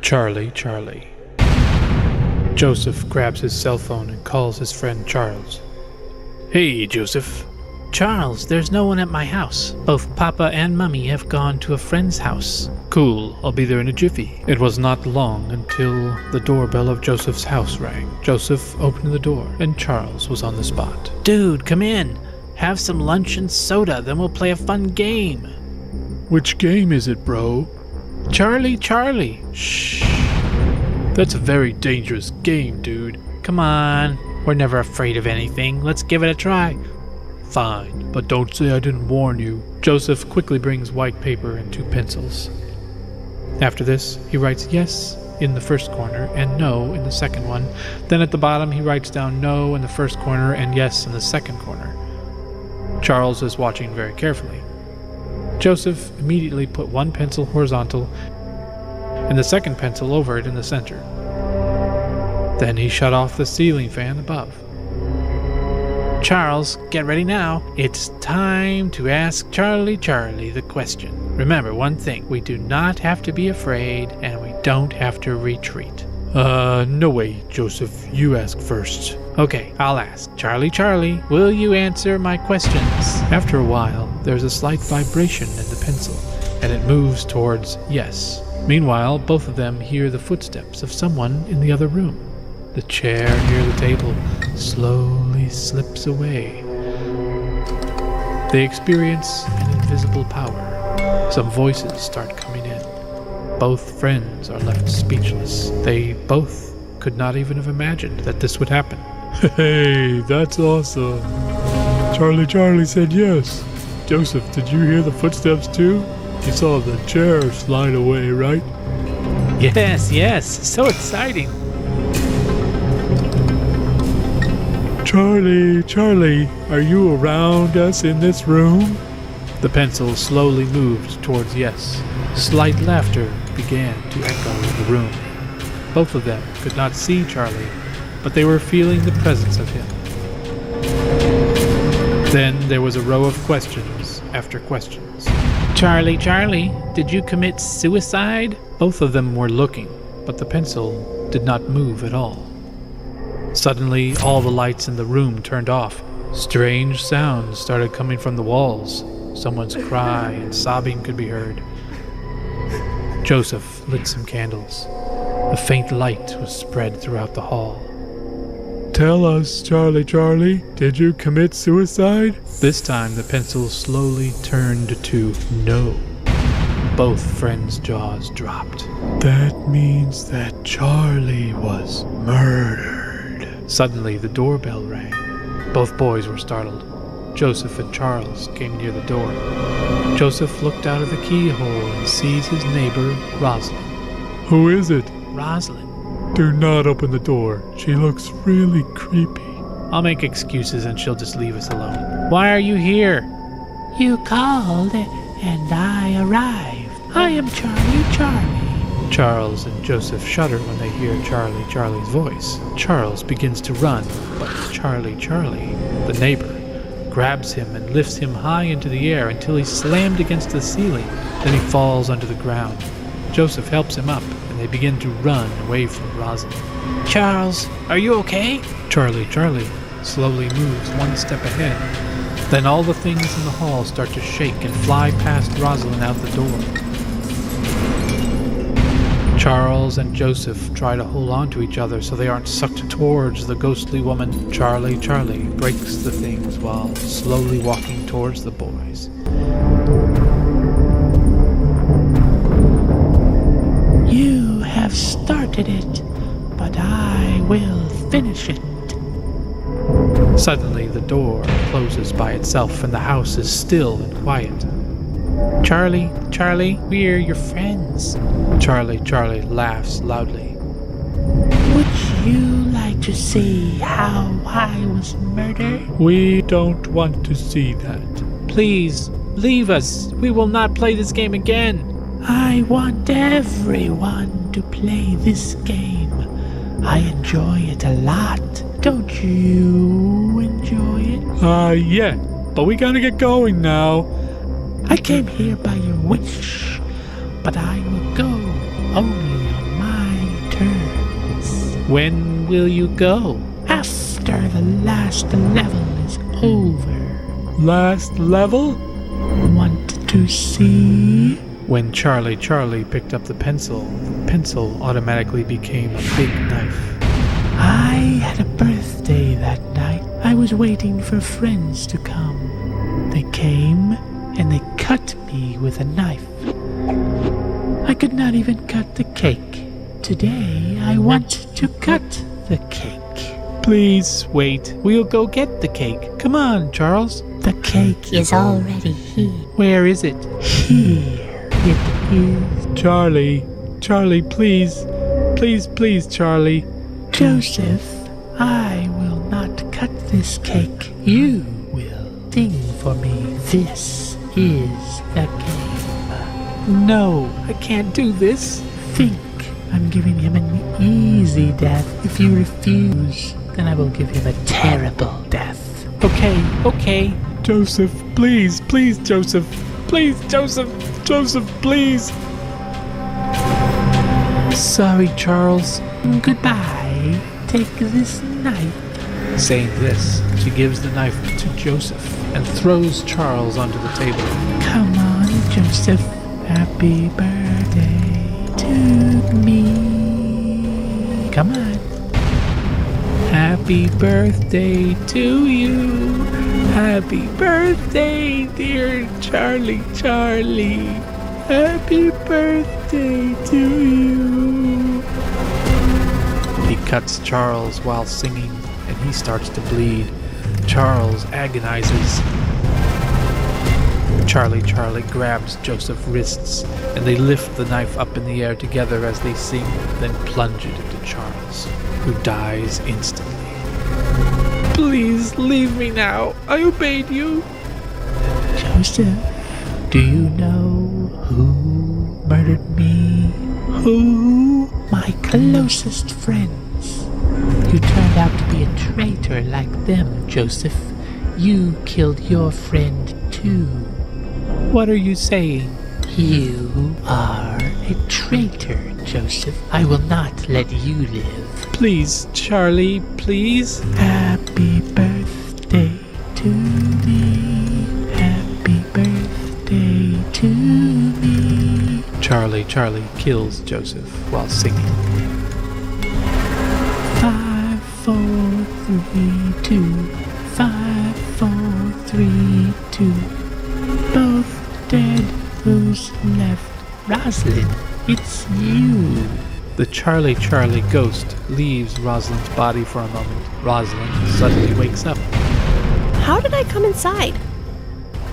Charlie, Charlie. Joseph grabs his cell phone and calls his friend Charles. Hey, Joseph. Charles, there's no one at my house. Both Papa and Mummy have gone to a friend's house. Cool, I'll be there in a jiffy. It was not long until the doorbell of Joseph's house rang. Joseph opened the door, and Charles was on the spot. Dude, come in. Have some lunch and soda, then we'll play a fun game. Which game is it, bro? Charlie, Charlie. Shh. That's a very dangerous game, dude. Come on. We're never afraid of anything. Let's give it a try. Fine, but don't say I didn't warn you. Joseph quickly brings white paper and 2 pencils. After this, he writes yes in the first corner and no in the second one. Then at the bottom, he writes down no in the first corner and yes in the second corner. Charles is watching very carefully. Joseph immediately put 1 pencil horizontal and the second pencil over it in the center. Then he shut off the ceiling fan above. Charles, get ready now. It's time to ask Charlie, Charlie the question. Remember one thing, we do not have to be afraid and we don't have to retreat. No way, Joseph, you ask first. Okay, I'll ask. Charlie, Charlie, will you answer my questions? After a while, there's a slight vibration in the pencil, and it moves towards yes. Meanwhile, both of them hear the footsteps of someone in the other room. The chair near the table slowly slips away. They experience an invisible power. Some voices start coming in. Both friends are left speechless. They both could not even have imagined that this would happen. Hey, that's awesome. Charlie said yes. Joseph, did you hear the footsteps too? You saw the chair slide away, right? Yes, so exciting. Charlie, are you around us in this room? The pencil slowly moved towards yes. Slight laughter began to echo in the room. Both of them could not see Charlie, but they were feeling the presence of him. Then there was a row of questions after questions. Charlie, did you commit suicide? Both of them were looking, but the pencil did not move at all. Suddenly, all the lights in the room turned off. Strange sounds started coming from the walls. Someone's cry and sobbing could be heard. Joseph lit some candles. A faint light was spread throughout the hall. Tell us, Charlie, did you commit suicide? This time the pencil slowly turned to no. Both friends' jaws dropped. That means that Charlie was murdered. Suddenly the doorbell rang. Both boys were startled. Joseph and Charles came near the door. Joseph looked out of the keyhole and sees his neighbor, Rosalind. Who is it? Rosalind. Do not open the door. She looks really creepy. I'll make excuses and she'll just leave us alone. Why are you here? You called and I arrived. I am Charlie. Charles and Joseph shudder when they hear Charlie's voice. Charles begins to run, but Charlie, the neighbor, grabs him and lifts him high into the air until he's slammed against the ceiling. Then he falls onto the ground. Joseph helps him up, and they begin to run away from Rosalind. Charles, are you okay? Charlie slowly moves 1 step ahead. Then all the things in the hall start to shake and fly past Rosalind out the door. Charles and Joseph try to hold on to each other so they aren't sucked towards the ghostly woman. Charlie breaks the things while slowly walking towards the boys. You have started it, but I will finish it. Suddenly the door closes by itself and the house is still and quiet. Charlie, we're your friends. Charlie laughs loudly. Would you like to see how I was murdered? We don't want to see that. Please, leave us. We will not play this game again. I want everyone to play this game. I enjoy it a lot. Don't you enjoy it? Yeah, but we gotta get going now. I came here by your wish, but I will go only on my When will you go? After the last level is over. Last level? Want to see? When Charlie picked up the pencil automatically became a big knife. I had a birthday that night. I was waiting for friends to come. They came and they cut me with a knife. I could not even cut the cake. Today I want to cut the cake. Please wait. We'll go get the cake. Come on, Charles. The cake is already here. Where is it? Here it is. Charlie, please. Please, Charlie. Joseph, I will not cut this cake. You will sing for me. This is the game. No, I can't do this. Think. I'm giving him an easy death. If you refuse, then I will give him a terrible death. Okay. Joseph, please, Joseph. Please, Joseph, please. Sorry, Charles. Goodbye. Take this knife. Saying this, she gives the knife to Joseph and throws Charles onto the table. Come on, Joseph. Happy birthday to me. Come on. Happy birthday to you. Happy birthday, dear Charlie. Happy birthday to you. He cuts Charles while singing, and he starts to bleed. Charles agonizes. Charlie grabs Joseph's wrists, and they lift the knife up in the air together as they sing, then plunge it into Charles, who dies instantly. Please leave me now. I obeyed you. Joseph, do you know who murdered me? Who? My closest friends. You turned out to be a traitor like them, Joseph. You killed your friend too. What are you saying? You are a traitor, Joseph. I will not let you live. Please, Charlie, please. Happy birthday to me. Happy birthday to me. Charlie kills Joseph while singing. 5, 4, 3, 2. 5, 4, 3, 2. Both dead. Who's left? Rosalind, it's you. The Charlie ghost leaves Rosalind's body for a moment. Rosalind suddenly wakes up. How did I come inside?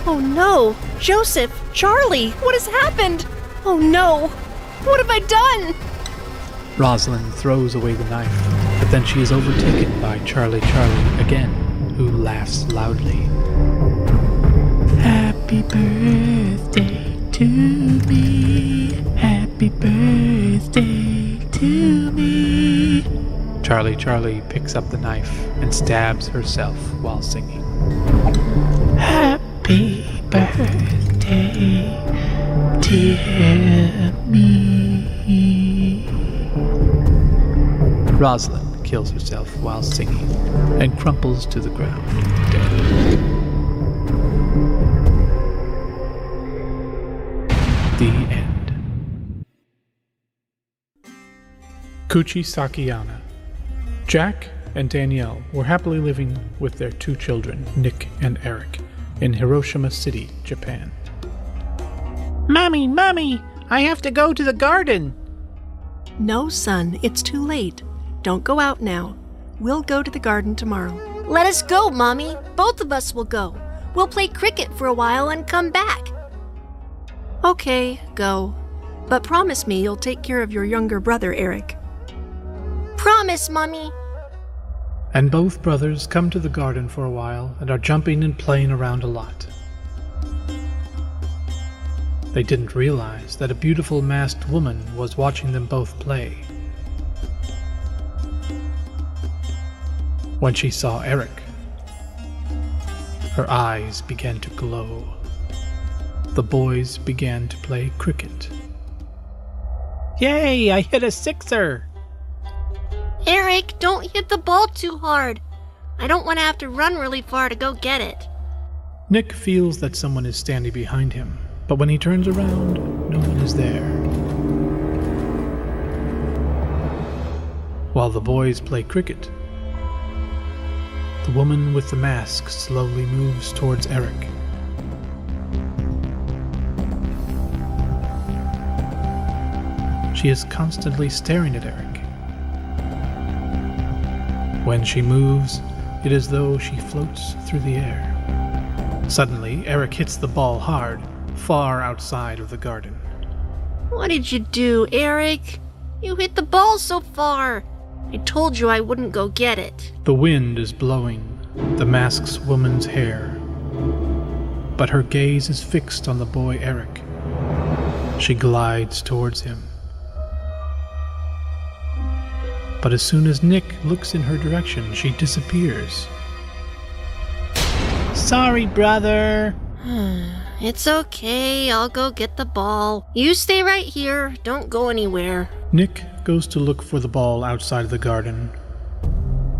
Oh no! Joseph! Charlie! What has happened? Oh no! What have I done? Rosalind throws away the knife, but then she is overtaken by Charlie again, who laughs loudly. Happy birthday to me. Happy birthday to me. Charlie picks up the knife and stabs herself while singing. Happy birthday, dear me. Rosalind kills herself while singing and crumples to the ground, dead. The end. Kuchi Sakiyama. Jack and Danielle were happily living with their 2 children, Nick and Eric, in Hiroshima City, Japan. Mommy, I have to go to the garden. No, son, it's too late. Don't go out now. We'll go to the garden tomorrow. Let us go, Mommy. Both of us will go. We'll play cricket for a while and come back. Okay, go. But promise me you'll take care of your younger brother, Eric. Promise, Mommy. And both brothers come to the garden for a while and are jumping and playing around a lot. They didn't realize that a beautiful masked woman was watching them both play. When she saw Eric, her eyes began to glow. The boys began to play cricket. Yay, I hit a 6er. Eric, don't hit the ball too hard. I don't want to have to run really far to go get it. Nick feels that someone is standing behind him, but when he turns around, no one is there. While the boys play cricket, the woman with the mask slowly moves towards Eric. She is constantly staring at Eric. When she moves, it is as though she floats through the air. Suddenly, Eric hits the ball hard, far outside of the garden. What did you do, Eric? You hit the ball so far. I told you I wouldn't go get it. The wind is blowing the masked woman's hair, but her gaze is fixed on the boy Eric. She glides towards him. But as soon as Nick looks in her direction, she disappears. Sorry, brother. It's okay, I'll go get the ball. You stay right here, don't go anywhere. Nick goes to look for the ball outside the garden,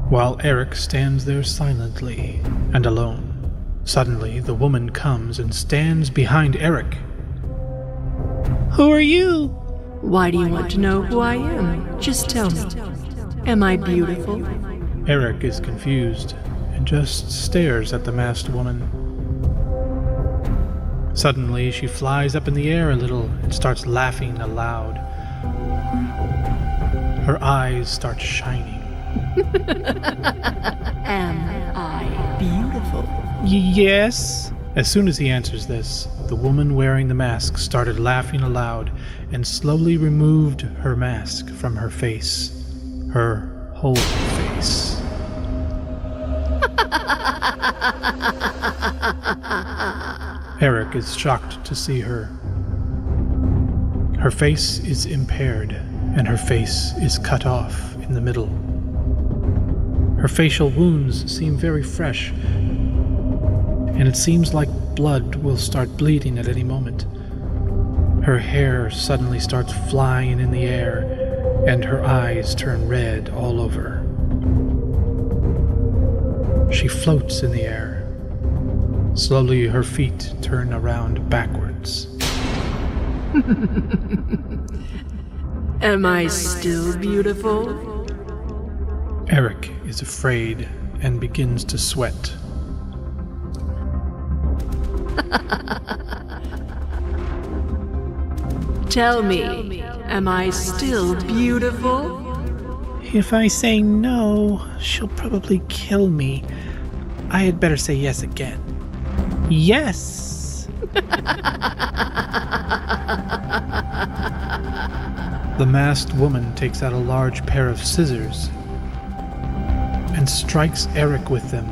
while Eric stands there silently and alone. Suddenly, the woman comes and stands behind Eric. Who are you? Why do you want to know who I am? Just tell me. Am I beautiful? Eric is confused and just stares at the masked woman. Suddenly, she flies up in the air a little and starts laughing aloud. Her eyes start shining. Am I beautiful? Yes. As soon as he answers this, the woman wearing the mask started laughing aloud and slowly removed her mask from her face. Her whole face. Eric is shocked to see her. Her face is impaired, and her face is cut off in the middle. Her facial wounds seem very fresh, and it seems like blood will start bleeding at any moment. Her hair suddenly starts flying in the air, and her eyes turn red all over. She floats in the air. Slowly, her feet turn around backwards. Am I still beautiful? Eric is afraid and begins to sweat. Tell me, am I still beautiful? If I say no, she'll probably kill me. I had better say yes again. Yes! The masked woman takes out a large pair of scissors and strikes Eric with them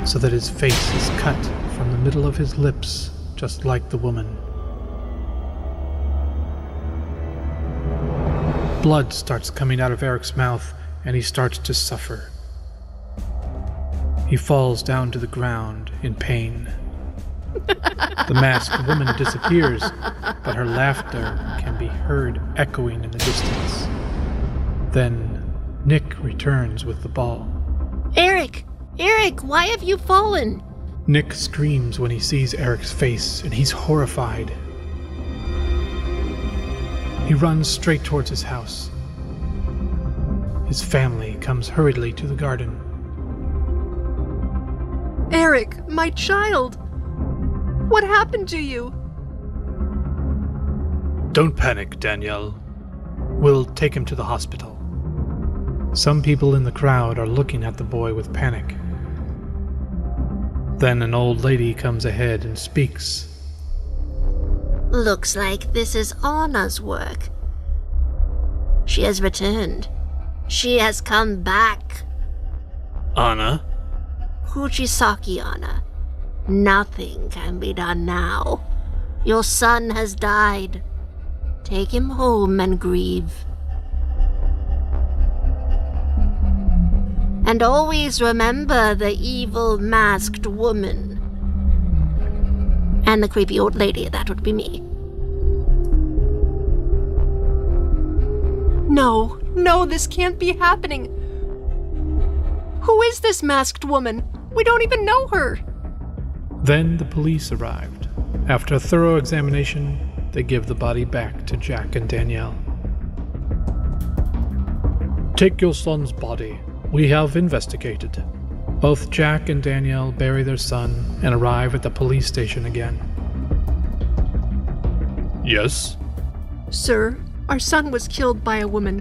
so that his face is cut from the middle of his lips, just like the woman. Blood starts coming out of Eric's mouth, and he starts to suffer. He falls down to the ground in pain. The masked woman disappears, but her laughter can be heard echoing in the distance. Then Nick returns with the ball. Eric! Eric, why have you fallen? Nick screams when he sees Eric's face, and he's horrified. He runs straight towards his house. His family comes hurriedly to the garden. Eric, my child! What happened to you? Don't panic, Danielle. We'll take him to the hospital. Some people in the crowd are looking at the boy with panic. Then an old lady comes ahead and speaks. Looks like this is Anna's work. She has returned. She has come back. Anna? Kuchisaki Anna. Nothing can be done now. Your son has died. Take him home and grieve. And always remember the evil masked woman. And the creepy old lady, that would be me. No, No, this can't be happening. Who is this masked woman? We don't even know her. Then the police arrived. After a thorough examination, they give the body back to Jack and Danielle. Take your son's body. We have investigated. Both Jack and Danielle bury their son and arrive at the police station again. Yes? Sir, our son was killed by a woman.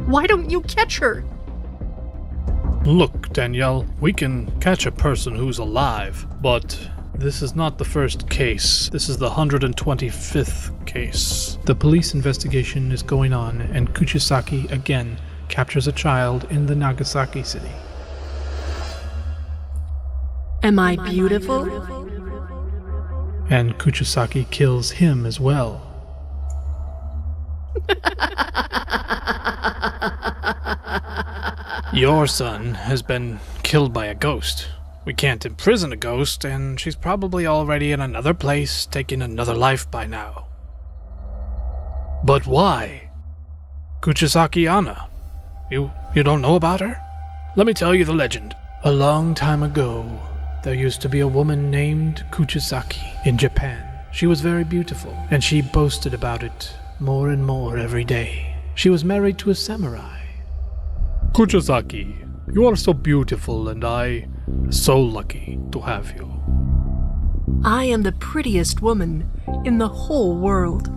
Why don't you catch her? Look, Danielle, we can catch a person who's alive, but this is not the first case. This is the 125th case. The police investigation is going on, and Kuchisaki again captures a child in the Nagasaki city. Am I beautiful? And Kuchisaki kills him as well. Your son has been killed by a ghost. We can't imprison a ghost, and she's probably already in another place, taking another life by now. But why? Kuchisaki Anna. You don't know about her? Let me tell you the legend. A long time ago, there used to be a woman named Kuchisaki in Japan. She was very beautiful, and she boasted about it more and more every day. She was married to a samurai. Kuchisaki, you are so beautiful, and I so lucky to have you. I am the prettiest woman in the whole world.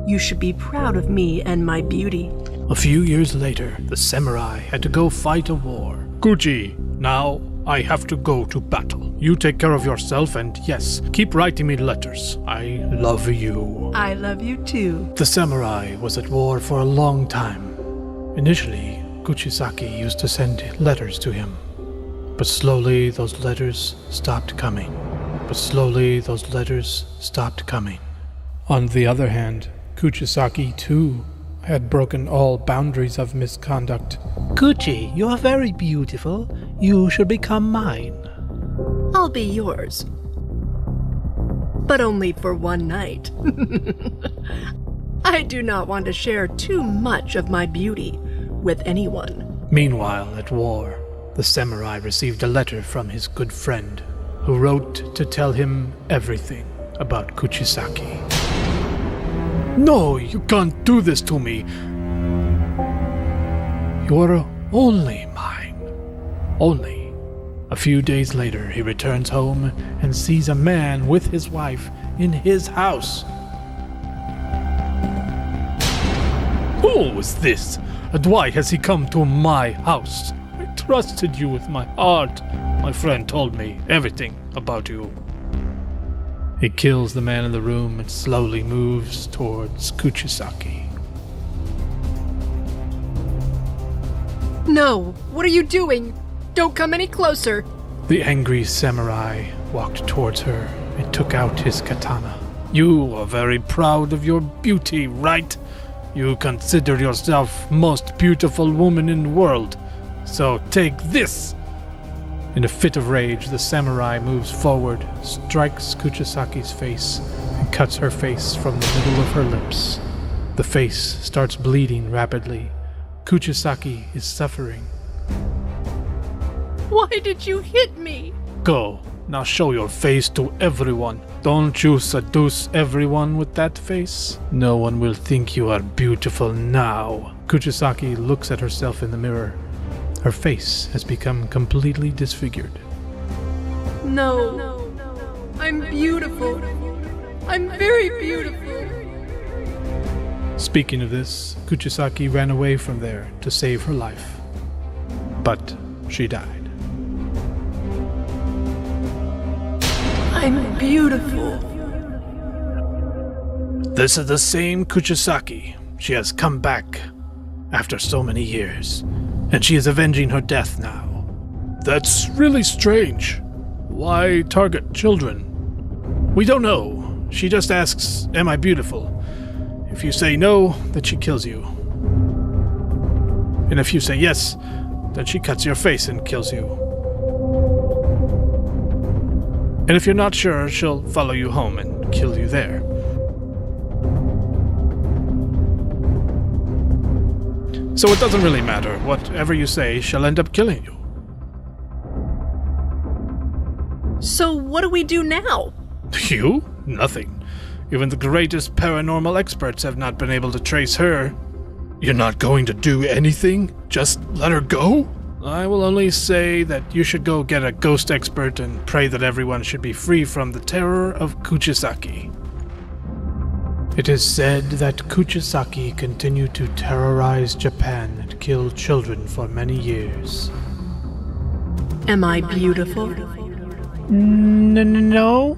You should be proud of me and my beauty. A few years later, the samurai had to go fight a war. Kuchi, now I have to go to battle. You take care of yourself, and yes, keep writing me letters. I love you. I love you too. The samurai was at war for a long time. Initially, Kuchisaki used to send letters to him. But slowly those letters stopped coming. On the other hand, Kuchisaki too had broken all boundaries of misconduct. Kuchi, you are very beautiful. You should become mine. I'll be yours. But only for one night. I do not want to share too much of my beauty with anyone. Meanwhile, at war, the samurai received a letter from his good friend, who wrote to tell him everything about Kuchisaki. No, you can't do this to me. You are only mine. Only. A few days later, he returns home and sees a man with his wife in his house. Who is this? And why has he come to my house? I trusted you with my heart. My friend told me everything about you. He kills the man in the room and slowly moves towards Kuchisaki. No, what are you doing? Don't come any closer. The angry samurai walked towards her and took out his katana. You are very proud of your beauty, right? You consider yourself most beautiful woman in the world. So take this! In a fit of rage, the samurai moves forward, strikes Kuchisaki's face, and cuts her face from the middle of her lips. The face starts bleeding rapidly. Kuchisaki is suffering. Why did you hit me? Go, now show your face to everyone. Don't you seduce everyone with that face? No one will think you are beautiful now. Kuchisaki looks at herself in the mirror. Her face has become completely disfigured. No, I'm beautiful. I'm very beautiful. Speaking of this, Kuchisaki ran away from there to save her life. But she died. I'm beautiful. This is the same Kuchisaki. She has come back after so many years, and she is avenging her death now. That's really strange. Why target children? We don't know. She just asks, am I beautiful? If you say no, then she kills you. And if you say yes, then she cuts your face and kills you. And if you're not sure, she'll follow you home and kill you there. So it doesn't really matter. Whatever you say shall end up killing you. So what do we do now? You? Nothing. Even the greatest paranormal experts have not been able to trace her. You're not going to do anything? Just let her go? I will only say that you should go get a ghost expert and pray that everyone should be free from the terror of Kuchisaki. It is said that Kuchisaki continued to terrorize Japan and kill children for many years. Am I beautiful? No.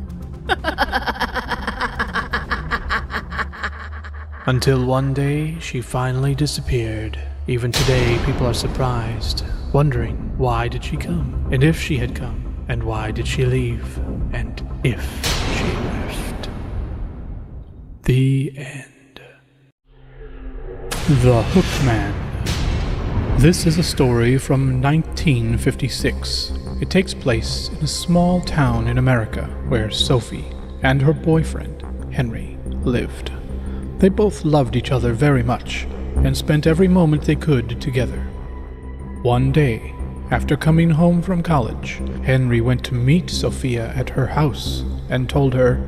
Until one day, she finally disappeared. Even today, people are surprised, wondering why did she come, and if she had come, and why did she leave, and if she left. The end. The Hook Man. This is a story from 1956. It takes place in a small town in America where Sophie and her boyfriend, Henry, lived. They both loved each other very much and spent every moment they could together. One day, after coming home from college, Henry went to meet Sophia at her house and told her,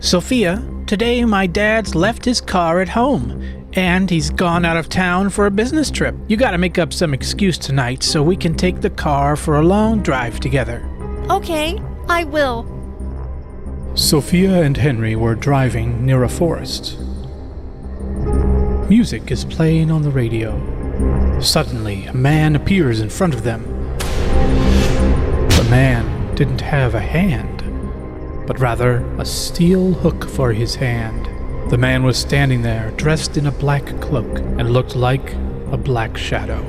Sophia, today my dad's left his car at home, and he's gone out of town for a business trip. You gotta make up some excuse tonight so we can take the car for a long drive together. Okay, I will. Sophia and Henry were driving near a forest. Music is playing on the radio. Suddenly, a man appears in front of them. The man didn't have a hand, but rather a steel hook for his hand. The man was standing there, dressed in a black cloak, and looked like a black shadow.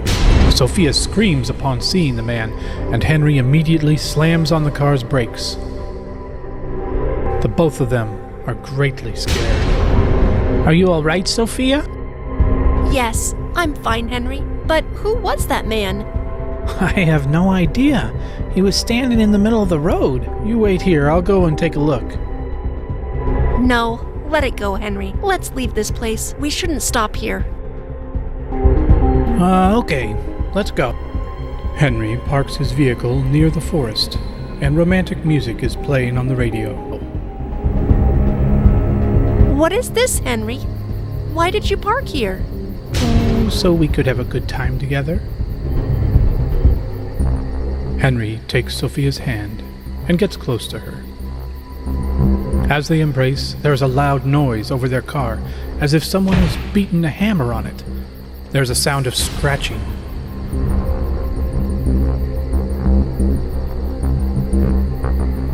Sophia screams upon seeing the man, and Henry immediately slams on the car's brakes. The both of them are greatly scared. Are you all right, Sophia? Yes, I'm fine, Henry. But who was that man? I have no idea. He was standing in the middle of the road. You wait here, I'll go and take a look. No, let it go, Henry. Let's leave this place. We shouldn't stop here. Okay, let's go. Henry parks his vehicle near the forest, and romantic music is playing on the radio. What is this, Henry? Why did you park here? Oh, so we could have a good time together. Henry takes Sophia's hand and gets close to her. As they embrace, there is a loud noise over their car, as if someone has beaten a hammer on it. There's a sound of scratching.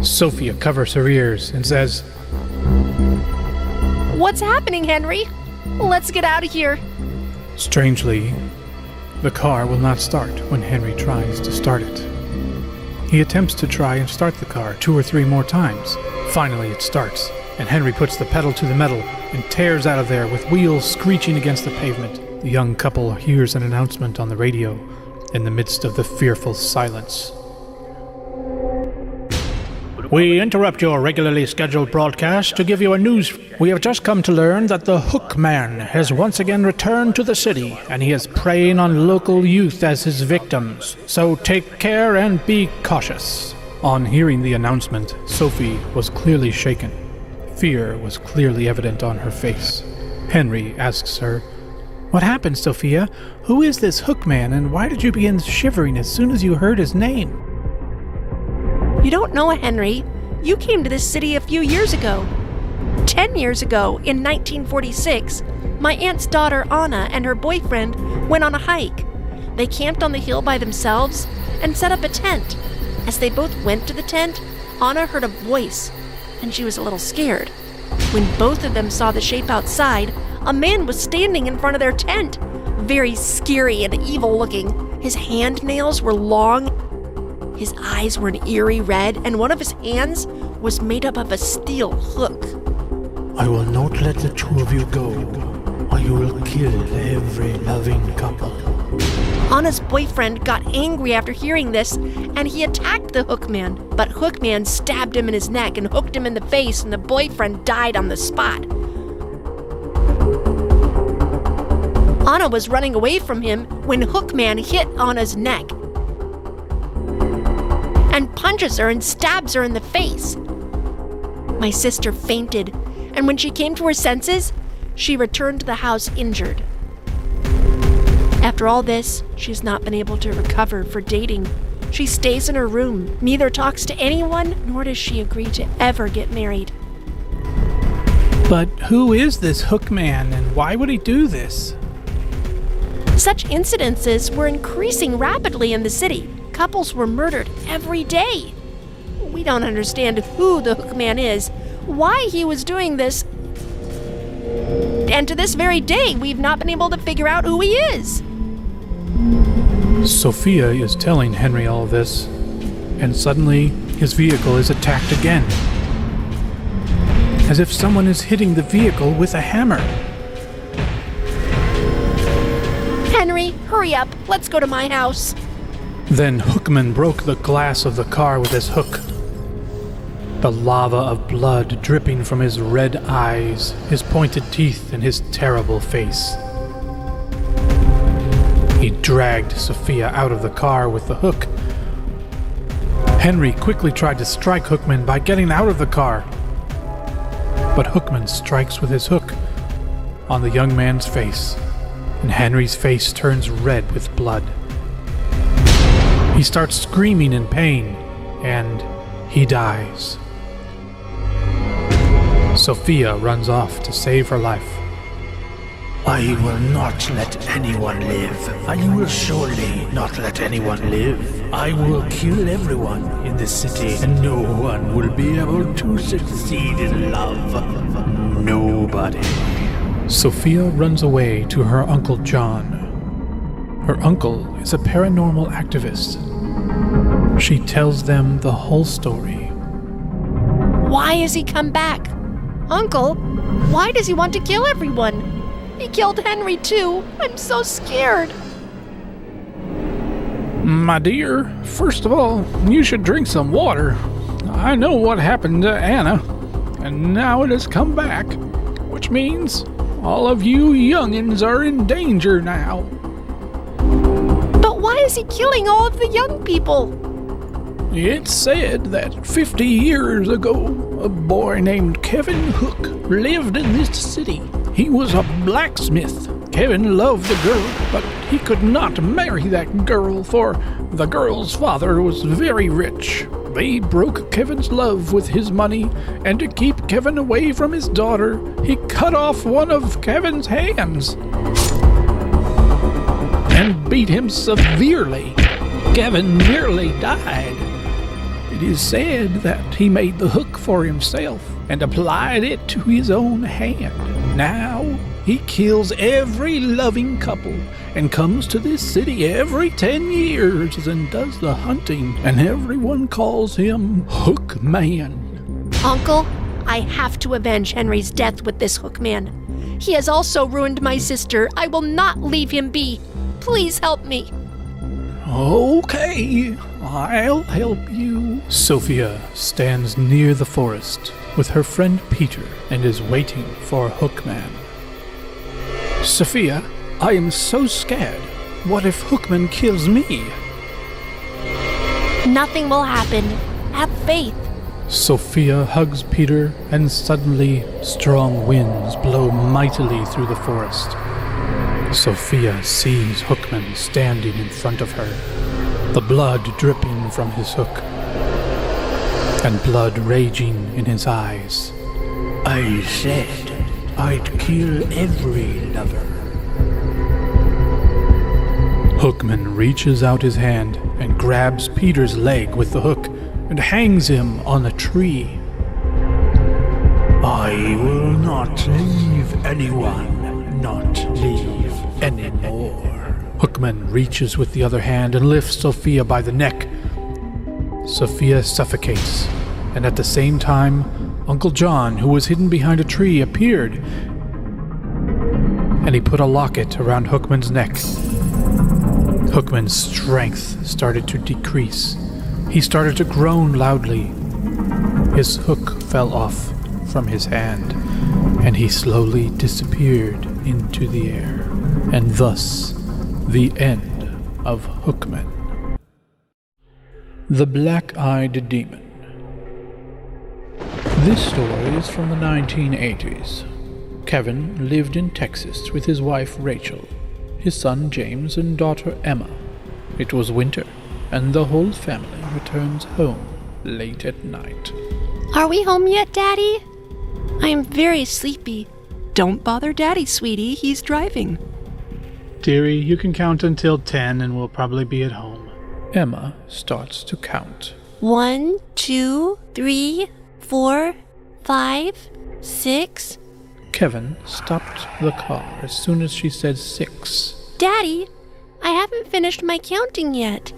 Sophia covers her ears and says, What's happening, Henry? Let's get out of here. Strangely, the car will not start when Henry tries to start it. He attempts to try and start the car 2 or 3 more times. Finally, it starts, and Henry puts the pedal to the metal and tears out of there with wheels screeching against the pavement. The young couple hears an announcement on the radio in the midst of the fearful silence. We interrupt your regularly scheduled broadcast to give you a news. We have just come to learn that the Hook Man has once again returned to the city, and he is preying on local youth as his victims. So take care and be cautious. On hearing the announcement, Sophie was clearly shaken. Fear was clearly evident on her face. Henry asks her, What happened, Sophia? Who is this Hook Man, and why did you begin shivering as soon as you heard his name? You don't know, Henry. You came to this city a few years ago. 10 years ago, in 1946, my aunt's daughter Anna and her boyfriend went on a hike. They camped on the hill by themselves and set up a tent. As they both went to the tent, Anna heard a voice, and she was a little scared. When both of them saw the shape outside, a man was standing in front of their tent, very scary and evil looking. His hand nails were long, his eyes were an eerie red, and one of his hands was made up of a steel hook. I will not let the 2 of you go, or you will kill every loving couple. Anna's boyfriend got angry after hearing this, and he attacked the Hookman. But Hookman stabbed him in his neck and hooked him in the face, and the boyfriend died on the spot. Anna was running away from him when Hookman hit Anna's neck and punches her and stabs her in the face. My sister fainted, and when she came to her senses, she returned to the house injured. After all this, she's not been able to recover for dating. She stays in her room, neither talks to anyone, nor does she agree to ever get married. But who is this Hookman, and why would he do this? Such incidences were increasing rapidly in the city. Couples were murdered every day. We don't understand who the Hookman is, why he was doing this, and to this very day, we've not been able to figure out who he is. Sophia is telling Henry all this, and suddenly his vehicle is attacked again, as if someone is hitting the vehicle with a hammer. Henry, hurry up. Let's go to my house. Then Hookman broke the glass of the car with his hook. The lava of blood dripping from his red eyes, his pointed teeth, and his terrible face. He dragged Sophia out of the car with the hook. Henry quickly tried to strike Hookman by getting out of the car. But Hookman strikes with his hook on the young man's face, and Henry's face turns red with blood. He starts screaming in pain, and he dies. Sophia runs off to save her life. I will not let anyone live. I will surely not let anyone live. I will kill everyone in this city, and no one will be able to succeed in love. Nobody. Sophia runs away to her Uncle John. Her uncle is a paranormal activist. She tells them the whole story. Why has he come back? Uncle, why does he want to kill everyone? He killed Henry too. I'm so scared. My dear, first of all, you should drink some water. I know what happened to Anna, and now it has come back, which means all of you youngins are in danger now. But why is he killing all of the young people? It's said that 50 years ago, a boy named Kevin Hook lived in this city. He was a blacksmith. Kevin loved the girl, but he could not marry that girl, for the girl's father was very rich. They broke Kevin's love with his money, and to keep Kevin away from his daughter, he cut off one of Kevin's hands and beat him severely. Kevin nearly died. It is said that he made the hook for himself and applied it to his own hand. Now he kills every loving couple and comes to this city every 10 years and does the hunting, and everyone calls him Hookman. Uncle, I have to avenge Henry's death with this Hookman. He has also ruined my sister. I will not leave him be. Please help me. Okay, I'll help you. Sophia stands near the forest with her friend Peter and is waiting for Hookman. Sophia, I am so scared. What if Hookman kills me? Nothing will happen. Have faith. Sophia hugs Peter, and suddenly strong winds blow mightily through the forest. Sophia sees Hookman standing in front of her, the blood dripping from his hook, and blood raging in his eyes. I said I'd kill every lover. Hookman reaches out his hand and grabs Peter's leg with the hook and hangs him on a tree. I will not leave anyone, not leave anymore. Hookman reaches with the other hand and lifts Sophia by the neck. Sophia suffocates, and at the same time, Uncle John, who was hidden behind a tree, appeared, and he put a locket around Hookman's neck. Hookman's strength started to decrease. He started to groan loudly. His hook fell off from his hand, and he slowly disappeared into the air. And thus, the end of Hookman. The Black-Eyed Demon. This story is from the 1980s. Kevin lived in Texas with his wife Rachel, his son James, and daughter Emma. It was winter, and the whole family returns home late at night. Are we home yet, Daddy? I am very sleepy. Don't bother Daddy, sweetie. He's driving. Dearie, you can count until 10 and we'll probably be at home. Emma starts to count. 1, 2, 3, 4, 5, 6. Kevin stopped the car as soon as she said 6. Daddy, I haven't finished my counting yet.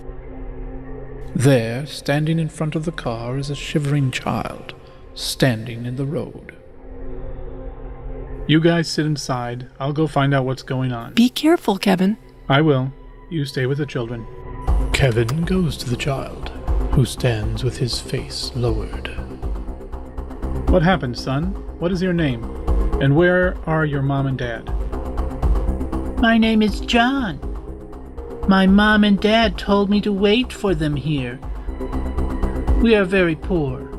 There, standing in front of the car, is a shivering child, standing in the road. You guys sit inside. I'll go find out what's going on. Be careful, Kevin. I will. You stay with the children. Kevin goes to the child, who stands with his face lowered. What happened, son? What is your name? And where are your mom and dad? My name is John. My mom and dad told me to wait for them here. We are very poor.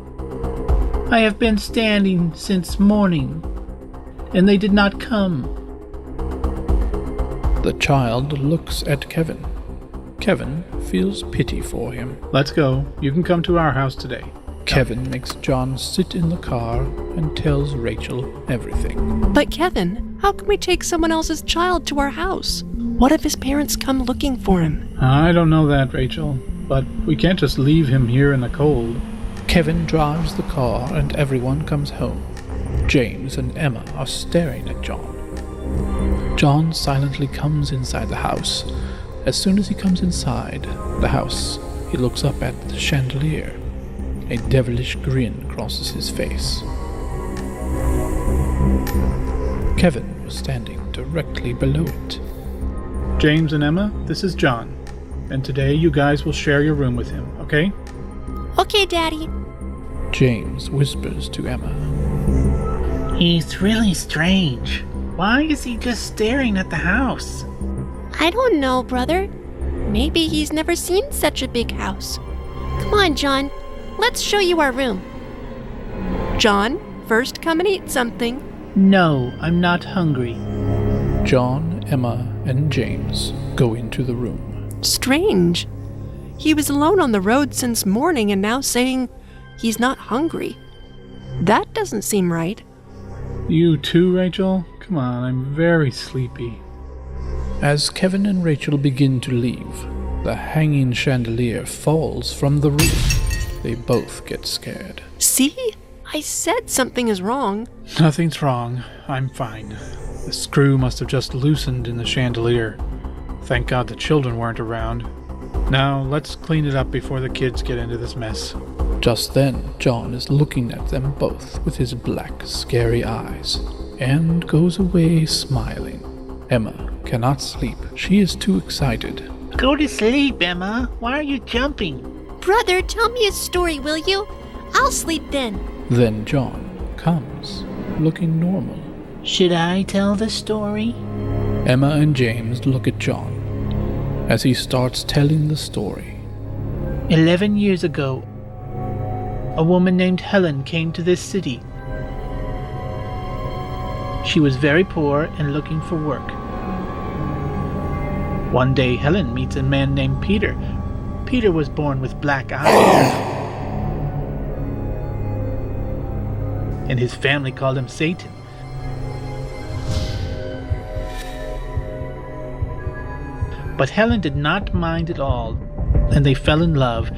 I have been standing since morning, and they did not come. The child looks at Kevin. Kevin feels pity for him. Let's go. You can come to our house today. Kevin makes John sit in the car and tells Rachel everything. But Kevin, how can we take someone else's child to our house? What if his parents come looking for him? I don't know that, Rachel, but we can't just leave him here in the cold. Kevin drives the car and everyone comes home. James and Emma are staring at John. John silently comes inside the house. As soon as he comes inside the house, he looks up at the chandelier. A devilish grin crosses his face. Kevin was standing directly below it. James and Emma, this is John. And today you guys will share your room with him, okay? Okay, Daddy. James whispers to Emma. He's really strange. Why is he just staring at the house? I don't know, brother. Maybe he's never seen such a big house. Come on, John. Let's show you our room. John, first come and eat something. No, I'm not hungry. John, Emma, and James go into the room. Strange. He was alone on the road since morning and now saying he's not hungry. That doesn't seem right. You too, Rachel? Come on, I'm very sleepy. As Kevin and Rachel begin to leave, the hanging chandelier falls from the roof. They both get scared. See? I said something is wrong. Nothing's wrong. I'm fine. The screw must have just loosened in the chandelier. Thank God the children weren't around. Now, let's clean it up before the kids get into this mess. Just then, John is looking at them both with his black, scary eyes, and goes away smiling. Emma cannot sleep. She is too excited. Go to sleep, Emma. Why are you jumping? Brother, tell me a story, will you? I'll sleep then. Then John comes, looking normal. Should I tell the story? Emma and James look at John as he starts telling the story. 11 years ago, a woman named Helen came to this city. She was very poor and looking for work. One day, Helen meets a man named Peter. Peter was born with black eyes, and his family called him Satan. But Helen did not mind at all, and they fell in love.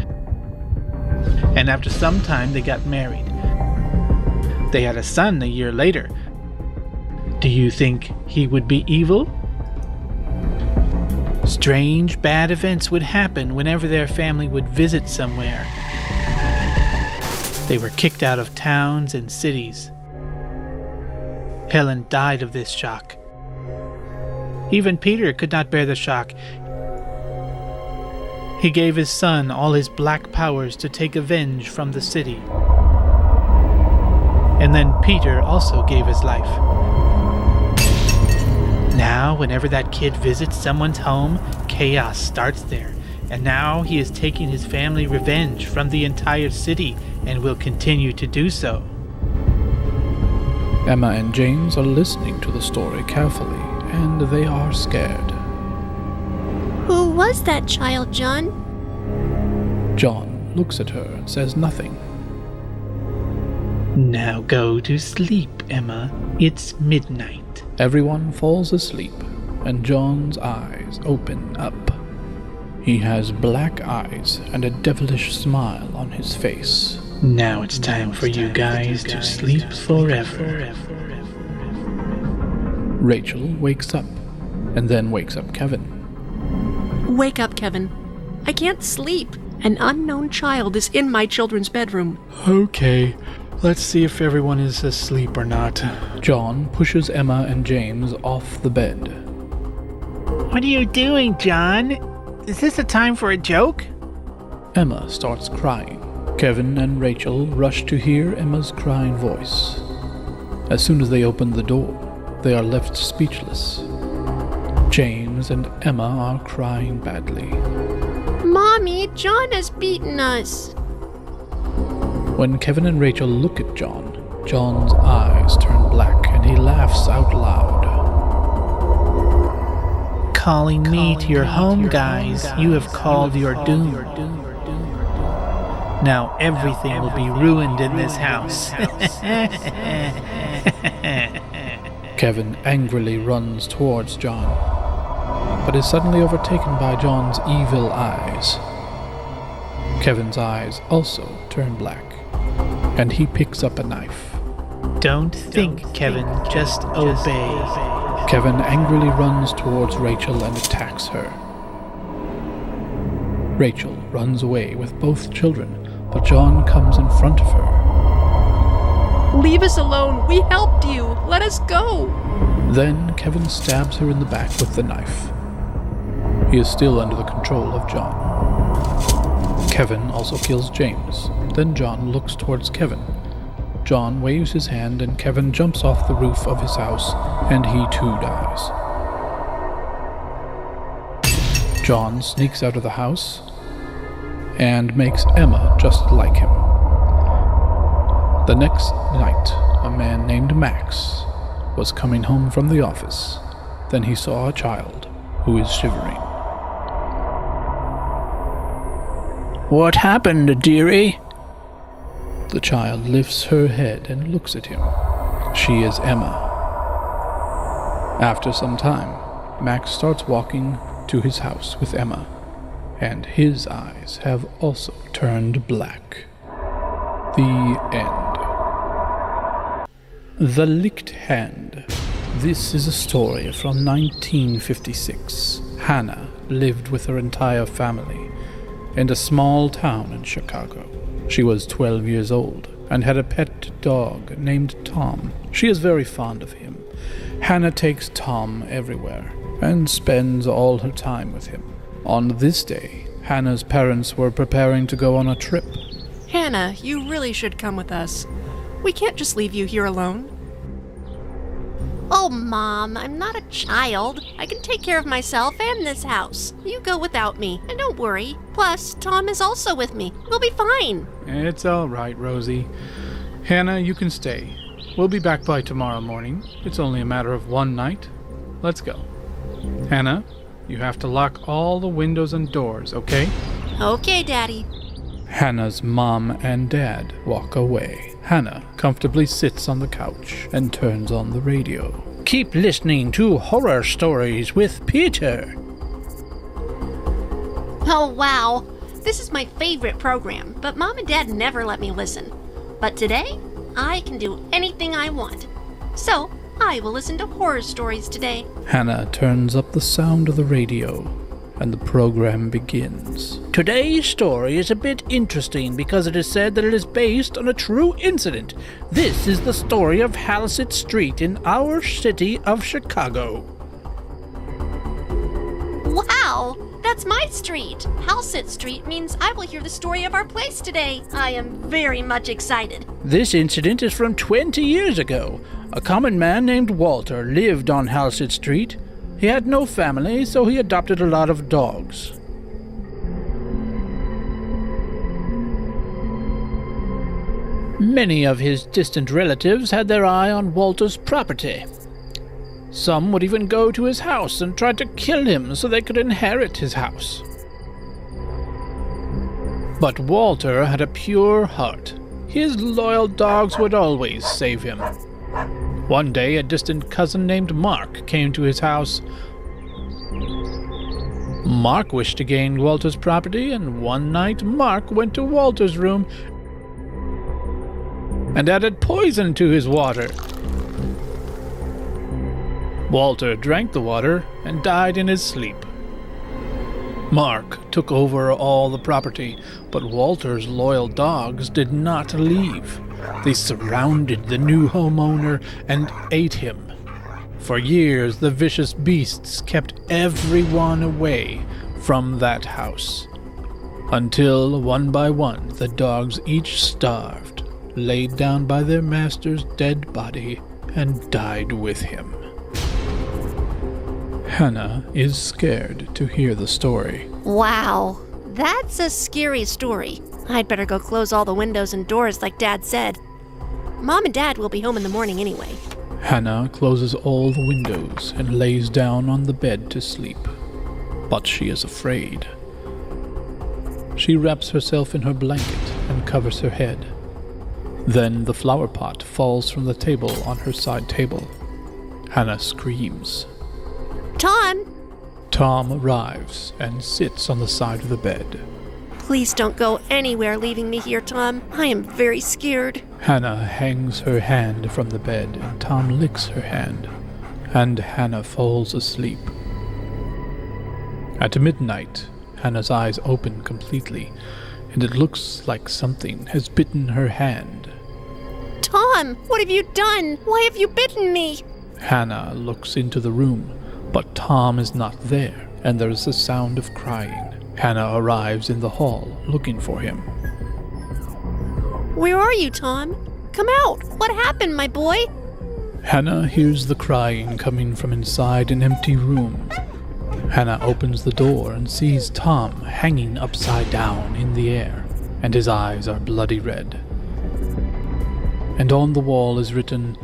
And after some time, they got married. They had a son a year later. Do you think he would be evil? Strange, bad events would happen whenever their family would visit somewhere. They were kicked out of towns and cities. Helen died of this shock. Even Peter could not bear the shock. He gave his son all his black powers to take revenge from the city. And then Peter also gave his life. Now, whenever that kid visits someone's home, chaos starts there. And now he is taking his family revenge from the entire city and will continue to do so. Emma and James are listening to the story carefully, and they are scared. Who was that child, John? John looks at her and says nothing. Now go to sleep, Emma. It's midnight. Everyone falls asleep, and John's eyes open up. He has black eyes and a devilish smile on his face. Now it's time for you guys to sleep forever. Rachel wakes up, and then wakes up Kevin. Wake up, Kevin. I can't sleep. An unknown child is in my children's bedroom. Okay, let's see if everyone is asleep or not. John pushes Emma and James off the bed. What are you doing, John? Is this a time for a joke? Emma starts crying. Kevin and Rachel rush to hear Emma's crying voice. As soon as they open the door, they are left speechless. James and Emma are crying badly. Mommy, John has beaten us. When Kevin and Rachel look at John, John's eyes turn black and he laughs out loud. Calling me to your home, guys. You have called your doom. Now everything will be ruined in this house. Kevin angrily runs towards John, but is suddenly overtaken by John's evil eyes. Kevin's eyes also turn black, and he picks up a knife. Don't think, Kevin. Just obey. Kevin angrily runs towards Rachel and attacks her. Rachel runs away with both children, but John comes in front of her. Leave us alone. We helped you. Let us go. Then Kevin stabs her in the back with the knife. He is still under the control of John. Kevin also kills James. Then John looks towards Kevin. John waves his hand and Kevin jumps off the roof of his house, and he too dies. John sneaks out of the house and makes Emma just like him. The next night, a man named Max was coming home from the office. Then he saw a child who is shivering. What happened, dearie? The child lifts her head and looks at him. She is Emma. After some time, Max starts walking to his house with Emma, and his eyes have also turned black. The end. The Licked Hand. This is a story from 1956. Hannah lived with her entire family in a small town in Chicago. She was 12 years old and had a pet dog named Tom. She is very fond of him. Hannah takes Tom everywhere and spends all her time with him. On this day, Hannah's parents were preparing to go on a trip. Hannah, you really should come with us. We can't just leave you here alone. Oh, Mom, I'm not a child. I can take care of myself and this house. You go without me, and don't worry. Plus, Tom is also with me. We'll be fine. It's all right, Rosie. Hannah, you can stay. We'll be back by tomorrow morning. It's only a matter of one night. Let's go. Hannah, you have to lock all the windows and doors, okay? Okay, Daddy. Hannah's mom and dad walk away. Hannah comfortably sits on the couch and turns on the radio. Keep listening to Horror Stories with Peter. Oh, wow. This is my favorite program, but Mom and Dad never let me listen. But today, I can do anything I want. So, I will listen to horror stories today. Hannah turns up the sound of the radio, and the program begins. Today's story is a bit interesting because it is said that it is based on a true incident. This is the story of Halsett Street in our city of Chicago. Wow! That's my street! Halsett Street means I will hear the story of our place today. I am very much excited. This incident is from 20 years ago. A common man named Walter lived on Halsett Street. He had no family, so he adopted a lot of dogs. Many of his distant relatives had their eye on Walter's property. Some would even go to his house and try to kill him so they could inherit his house. But Walter had a pure heart. His loyal dogs would always save him. One day, a distant cousin named Mark came to his house. Mark wished to gain Walter's property, and one night Mark went to Walter's room and added poison to his water. Walter drank the water and died in his sleep. Mark took over all the property, but Walter's loyal dogs did not leave. They surrounded the new homeowner and ate him. For years, the vicious beasts kept everyone away from that house, until one by one the dogs each starved, laid down by their master's dead body, and died with him. Hannah is scared to hear the story. Wow, that's a scary story. I'd better go close all the windows and doors like Dad said. Mom and Dad will be home in the morning anyway. Hannah closes all the windows and lays down on the bed to sleep. But she is afraid. She wraps herself in her blanket and covers her head. Then the flower pot falls from the table on her side table. Hannah screams. Tom! Tom arrives and sits on the side of the bed. Please don't go anywhere leaving me here, Tom. I am very scared. Hannah hangs her hand from the bed and Tom licks her hand, and Hannah falls asleep. At midnight, Hannah's eyes open completely, and it looks like something has bitten her hand. Tom, what have you done? Why have you bitten me? Hannah looks into the room, but Tom is not there, and there is a sound of crying. Hannah arrives in the hall, looking for him. Where are you, Tom? Come out! What happened, my boy? Hannah hears the crying coming from inside an empty room. Hannah opens the door and sees Tom hanging upside down in the air, and his eyes are bloody red. And on the wall is written,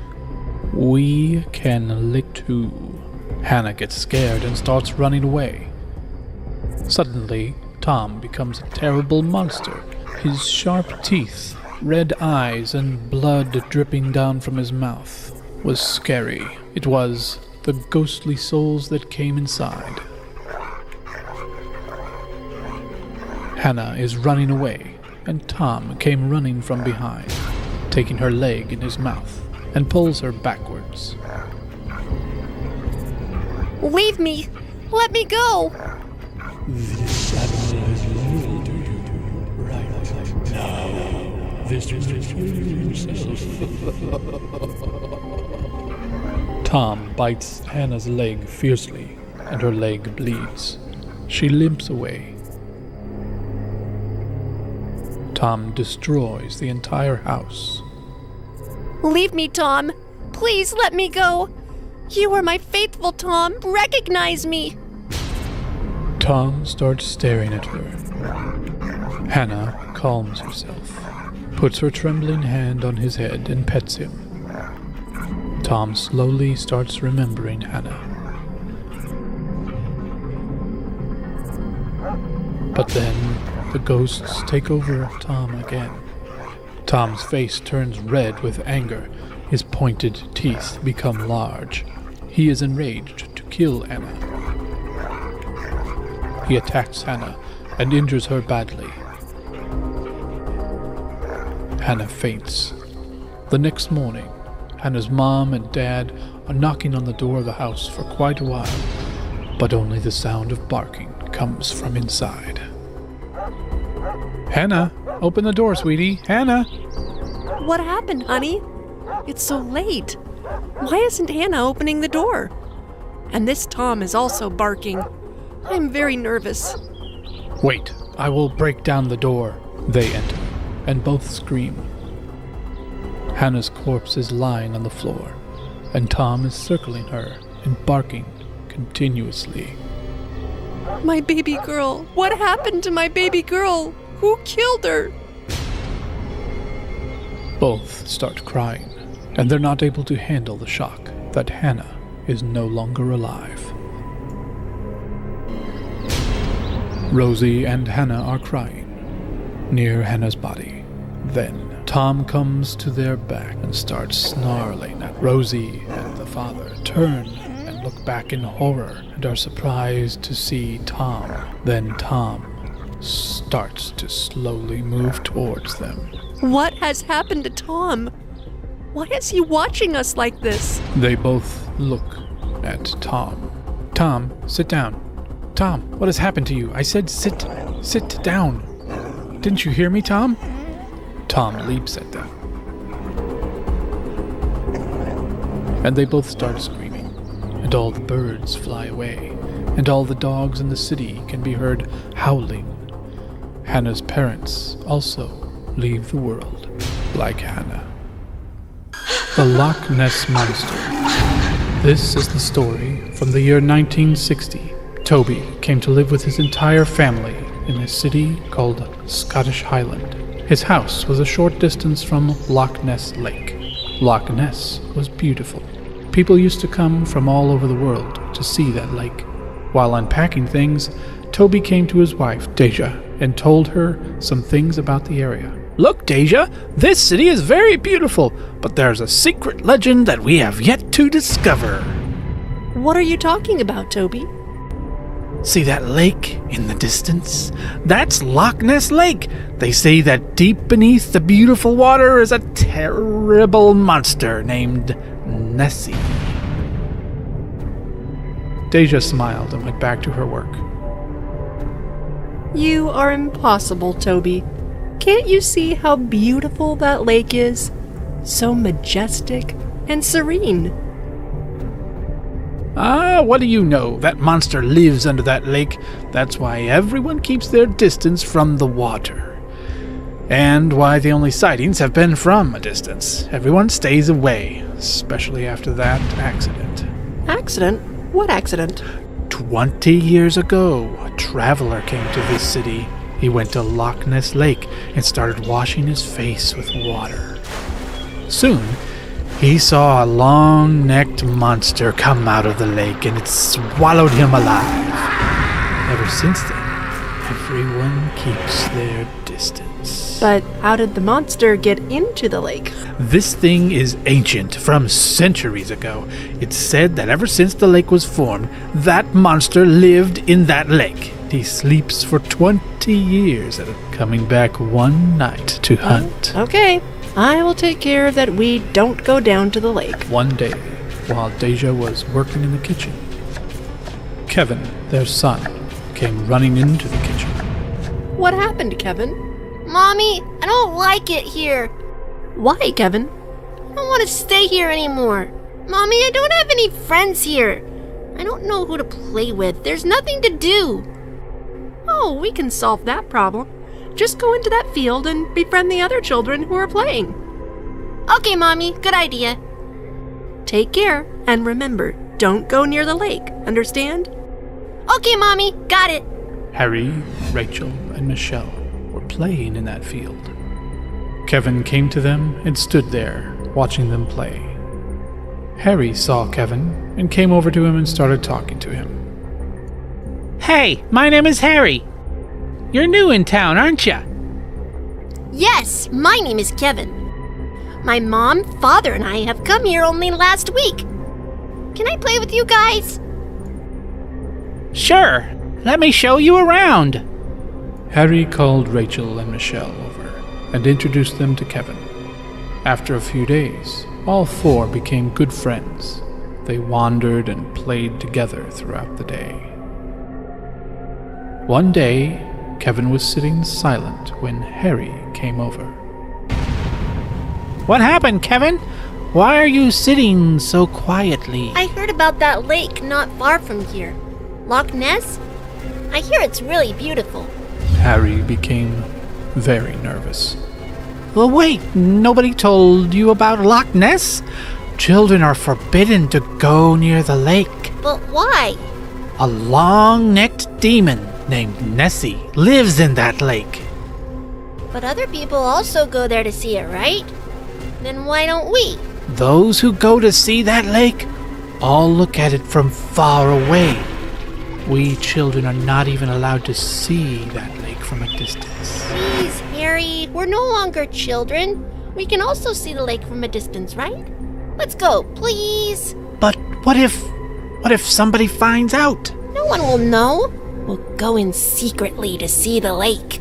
"We can lick too." Hannah gets scared and starts running away. Suddenly, Tom becomes a terrible monster. His sharp teeth, red eyes, and blood dripping down from his mouth was scary. It was the ghostly souls that came inside. Hannah is running away, and Tom came running from behind, taking her leg in his mouth, and pulls her backwards. Leave me! Let me go! This animal has loyal to you right now. This will kill himself. Tom bites Hannah's leg fiercely, and her leg bleeds. She limps away. Tom destroys the entire house. Leave me, Tom! Please let me go! You are my faithful Tom! Recognize me! Tom starts staring at her. Hannah calms herself, puts her trembling hand on his head and pets him. Tom slowly starts remembering Hannah. But then the ghosts take over Tom again. Tom's face turns red with anger. His pointed teeth become large. He is enraged to kill Hannah. He attacks Hannah and injures her badly. Hannah faints. The next morning, Hannah's mom and dad are knocking on the door of the house for quite a while, but only the sound of barking comes from inside. Hannah, open the door, sweetie. Hannah! What happened, honey? It's so late. Why isn't Hannah opening the door? And this Tom is also barking. I'm very nervous. Wait, I will break down the door. They enter, and both scream. Hannah's corpse is lying on the floor, and Tom is circling her and barking continuously. My baby girl! What happened to my baby girl? Who killed her? Both start crying, and they're not able to handle the shock that Hannah is no longer alive. Rosie and Hannah are crying near Hannah's body. Then Tom comes to their back and starts snarling at Rosie, and the father turn and look back in horror and are surprised to see Tom. Then Tom starts to slowly move towards them. What has happened to Tom? Why is he watching us like this? They both look at Tom. Tom, sit down. Tom, what has happened to you? I said sit down. Didn't you hear me, Tom? Tom leaps at them. And they both start screaming, and all the birds fly away, and all the dogs in the city can be heard howling. Hannah's parents also leave the world like Hannah. The Loch Ness Monster. This is the story from the year 1960. Toby came to live with his entire family in a city called Scottish Highland. His house was a short distance from Loch Ness Lake. Loch Ness was beautiful. People used to come from all over the world to see that lake. While unpacking things, Toby came to his wife, Deja, and told her some things about the area. Look, Deja, this city is very beautiful, but there's a secret legend that we have yet to discover. What are you talking about, Toby? See that lake in the distance? That's Loch Ness Lake. They say that deep beneath the beautiful water is a terrible monster named Nessie. Deja smiled and went back to her work. You are impossible, Toby. Can't you see how beautiful that lake is? So majestic and serene. What do you know? That monster lives under that lake. That's why everyone keeps their distance from the water. And why the only sightings have been from a distance. Everyone stays away, especially after that accident. Accident? What accident? 20 years ago, a traveler came to this city. He went to Loch Ness Lake and started washing his face with water. Soon, he saw a long-necked monster come out of the lake, and it swallowed him alive. Ever since then, everyone keeps their distance. But how did the monster get into the lake? This thing is ancient, from centuries ago. It's said that ever since the lake was formed, that monster lived in that lake. He sleeps for 20 years, coming back one night to hunt. Okay. I will take care that we don't go down to the lake. One day, while Deja was working in the kitchen, Kevin, their son, came running into the kitchen. What happened, Kevin? Mommy, I don't like it here. Why, Kevin? I don't want to stay here anymore. Mommy, I don't have any friends here. I don't know who to play with. There's nothing to do. Oh, we can solve that problem. Just go into that field and befriend the other children who are playing. Okay, Mommy, good idea. Take care, and remember, don't go near the lake, understand? Okay, Mommy, got it. Harry, Rachel, and Michelle were playing in that field. Kevin came to them and stood there, watching them play. Harry saw Kevin and came over to him and started talking to him. Hey, my name is Harry. You're new in town, aren't ya? Yes, my name is Kevin. My mom, father, and I have come here only last week. Can I play with you guys? Sure. Let me show you around. Harry called Rachel and Michelle over and introduced them to Kevin. After a few days, all four became good friends. They wandered and played together throughout the day. One day, Kevin was sitting silent when Harry came over. What happened, Kevin? Why are you sitting so quietly? I heard about that lake not far from here. Loch Ness? I hear it's really beautiful. Harry became very nervous. Well, wait, nobody told you about Loch Ness? Children are forbidden to go near the lake. But why? A long-necked demon named Nessie lives in that lake. But other people also go there to see it, right? Then why don't we? Those who go to see that lake all look at it from far away. We children are not even allowed to see that lake from a distance. Please, Harry, we're no longer children. We can also see the lake from a distance, right? Let's go, please. But what if somebody finds out? No one will know. We'll go in secretly to see the lake.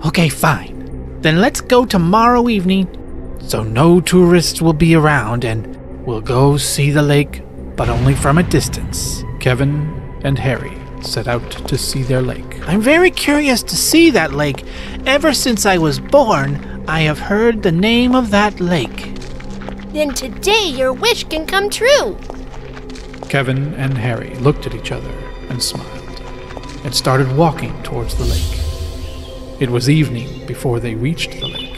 Okay, fine. Then let's go tomorrow evening, so no tourists will be around, and we'll go see the lake, but only from a distance. Kevin and Harry set out to see their lake. I'm very curious to see that lake. Ever since I was born, I have heard the name of that lake. Then today your wish can come true. Kevin and Harry looked at each other and smiled, and started walking towards the lake. It was evening before they reached the lake.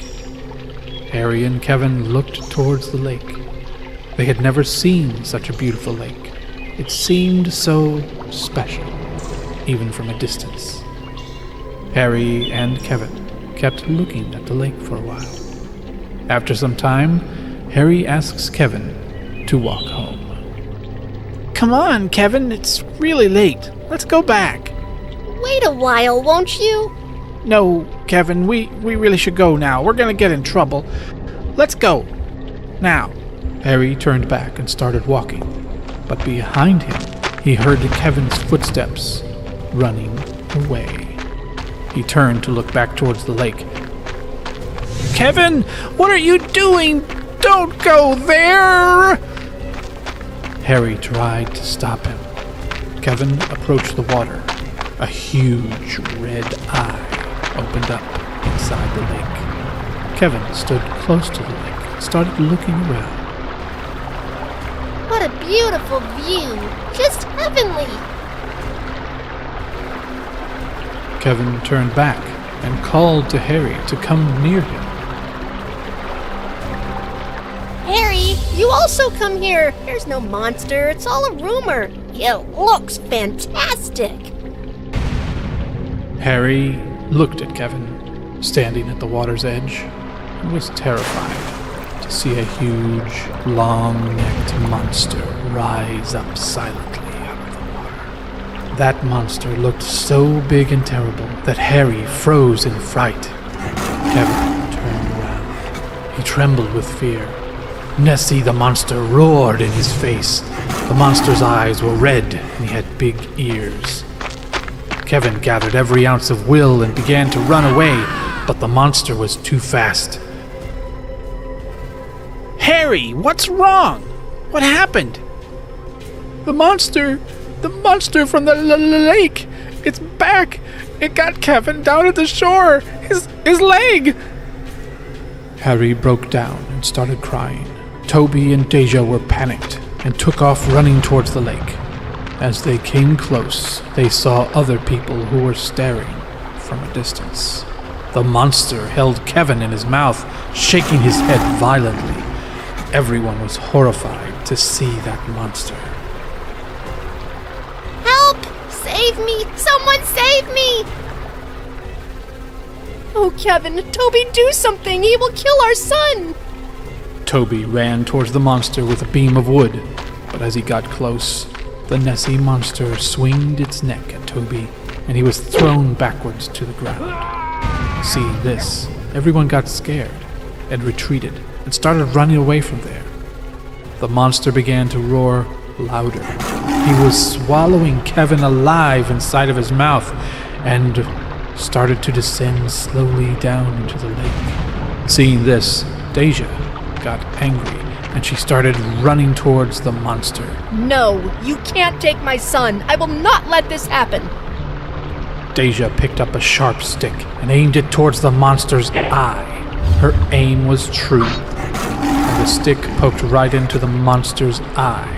Harry and Kevin looked towards the lake. They had never seen such a beautiful lake. It seemed so special, even from a distance. Harry and Kevin kept looking at the lake for a while. After some time, Harry asks Kevin to walk home. Come on, Kevin, it's really late. Let's go back. Wait a while, won't you? No, Kevin, we really should go now. We're gonna get in trouble. Let's go. Now. Harry turned back and started walking, but behind him, he heard Kevin's footsteps running away. He turned to look back towards the lake. Kevin, what are you doing? Don't go there! Harry tried to stop him. Kevin approached the water. A huge red eye opened up inside the lake. Kevin stood close to the lake and started looking around. What a beautiful view! Just heavenly! Kevin turned back and called to Harry to come near him. Harry, you also come here! There's no monster, it's all a rumor. It looks fantastic! Harry looked at Kevin, standing at the water's edge, and was terrified to see a huge, long-necked monster rise up silently out of the water. That monster looked so big and terrible that Harry froze in fright. Kevin turned around. He trembled with fear. Nessie the monster roared in his face. The monster's eyes were red, and he had big ears. Kevin gathered every ounce of will and began to run away, but the monster was too fast. Harry, what's wrong? What happened? The monster from the lake. It's back. It got Kevin down at the shore. His leg. Harry broke down and started crying. Toby and Deja were panicked and took off running towards the lake. As they came close, they saw other people who were staring from a distance. The monster held Kevin in his mouth, shaking his head violently. Everyone was horrified to see that monster. Help! Save me! Someone save me! Oh, Kevin, Toby, do something! He will kill our son! Toby ran towards the monster with a beam of wood, but as he got close, the Nessie monster swinged its neck at Toby, and he was thrown backwards to the ground. Seeing this, everyone got scared and retreated and started running away from there. The monster began to roar louder. He was swallowing Kevin alive inside of his mouth and started to descend slowly down into the lake. Seeing this, Deja got angry and she started running towards the monster. No, you can't take my son. I will not let this happen. Deja picked up a sharp stick and aimed it towards the monster's eye. Her aim was true, and the stick poked right into the monster's eye.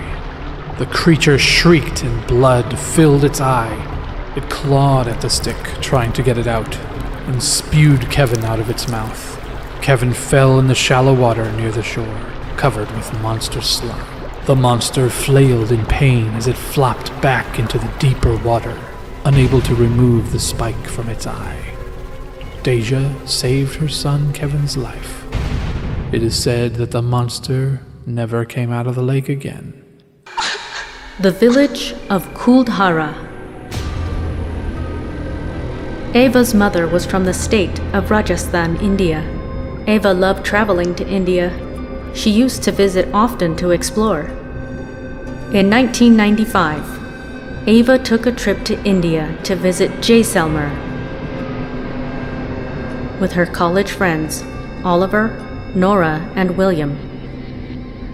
The creature shrieked and blood filled its eye. It clawed at the stick, trying to get it out, and spewed Kevin out of its mouth. Kevin fell in the shallow water near the shore, covered with monster slime. The monster flailed in pain as it flopped back into the deeper water, unable to remove the spike from its eye. Deja saved her son Kevin's life. It is said that the monster never came out of the lake again. The village of Kuldhara. Ava's mother was from the state of Rajasthan, India. Ava loved traveling to India. She used to visit often to explore. In 1995, Ava took a trip to India to visit Jaisalmer with her college friends, Oliver, Nora, and William.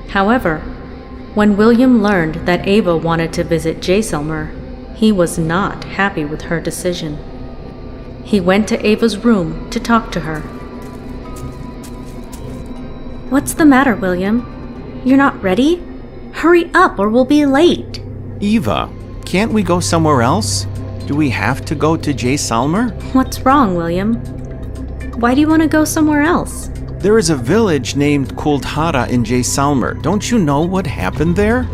However, when William learned that Ava wanted to visit Jaisalmer, he was not happy with her decision. He went to Ava's room to talk to her. What's the matter, William? You're not ready? Hurry up or we'll be late. Eva, can't we go somewhere else? Do we have to go to Jaisalmer? What's wrong, William? Why do you want to go somewhere else? There is a village named Kuldhara in Jaisalmer. Don't you know what happened there?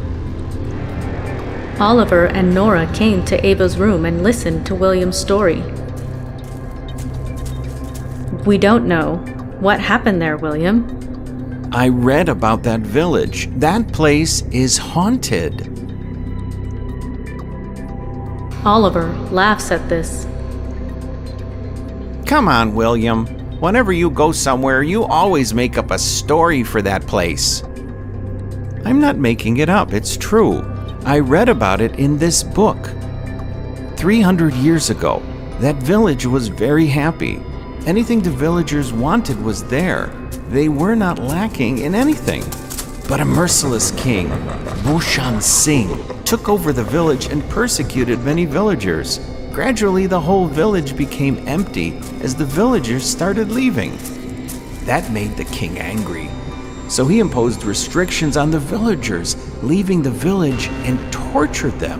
Oliver and Nora came to Ava's room and listened to William's story. We don't know. What happened there, William? I read about that village. That place is haunted. Oliver laughs at this. Come on, William. Whenever you go somewhere, you always make up a story for that place. I'm not making it up, it's true. I read about it in this book. 300 years ago, that village was very happy. Anything the villagers wanted was there. They were not lacking in anything. But a merciless king, Bhushan Singh, took over the village and persecuted many villagers. Gradually, the whole village became empty as the villagers started leaving. That made the king angry. So he imposed restrictions on the villagers, leaving the village, and tortured them.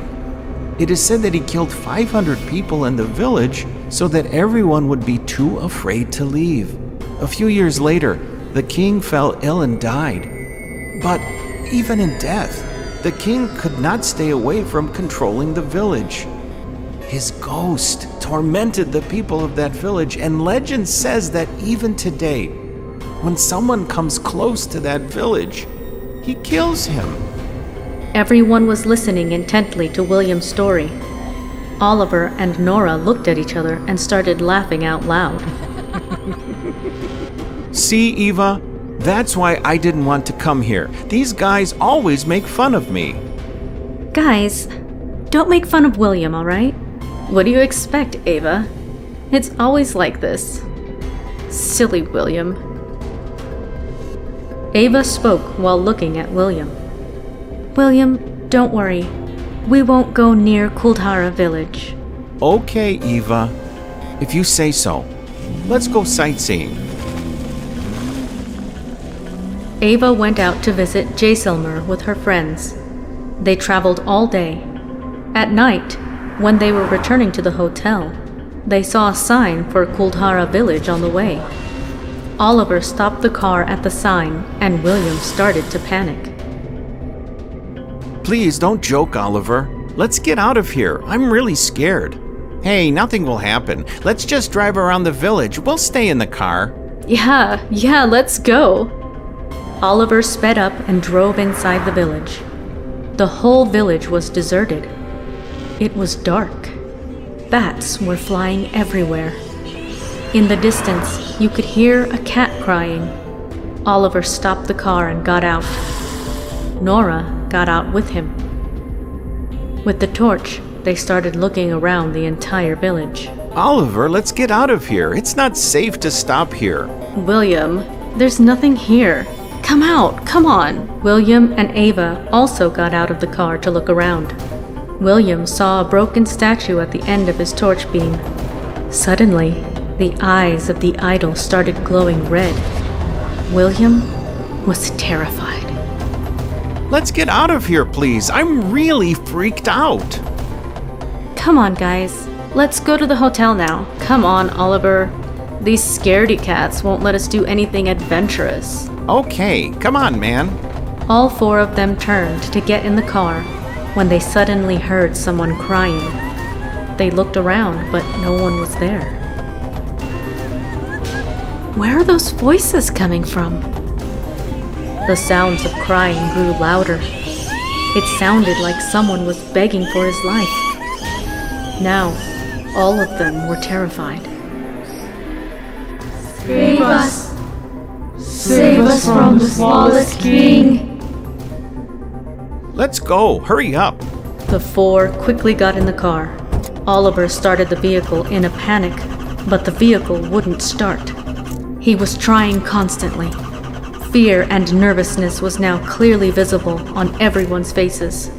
It is said that he killed 500 people in the village so that everyone would be too afraid to leave. A few years later, the king fell ill and died. But even in death, the king could not stay away from controlling the village. His ghost tormented the people of that village, and legend says that even today, when someone comes close to that village, he kills him. Everyone was listening intently to William's story. Oliver and Nora looked at each other and started laughing out loud. See, Eva? That's why I didn't want to come here. These guys always make fun of me. Guys, don't make fun of William, all right? What do you expect, Ava? It's always like this. Silly William. Ava spoke while looking at William. William, don't worry. We won't go near Kuldhara village. Okay, Eva. If you say so. Let's go sightseeing. Ava went out to visit Jaisalmer with her friends. They traveled all day. At night, when they were returning to the hotel, they saw a sign for Kuldhara village on the way. Oliver stopped the car at the sign, and William started to panic. Please don't joke, Oliver. Let's get out of here. I'm really scared. Hey, nothing will happen. Let's just drive around the village. We'll stay in the car. Yeah, let's go. Oliver sped up and drove inside the village. The whole village was deserted. It was dark. Bats were flying everywhere. In the distance, you could hear a cat crying. Oliver stopped the car and got out. Nora got out with him. With the torch, they started looking around the entire village. Oliver, let's get out of here. It's not safe to stop here. William, there's nothing here. Come out, come on. William and Ava also got out of the car to look around. William saw a broken statue at the end of his torch beam. Suddenly, the eyes of the idol started glowing red. William was terrified. Let's get out of here, please. I'm really freaked out. Come on, guys. Let's go to the hotel now. Come on, Oliver. These scaredy cats won't let us do anything adventurous. Okay, come on, man. All four of them turned to get in the car when they suddenly heard someone crying. They looked around, but no one was there. Where are those voices coming from? The sounds of crying grew louder. It sounded like someone was begging for his life. Now, all of them were terrified. Save us! Save us from the flawless king! Let's go, hurry up. The four quickly got in the car. Oliver started the vehicle in a panic, but the vehicle wouldn't start. He was trying constantly. Fear and nervousness was now clearly visible on everyone's faces.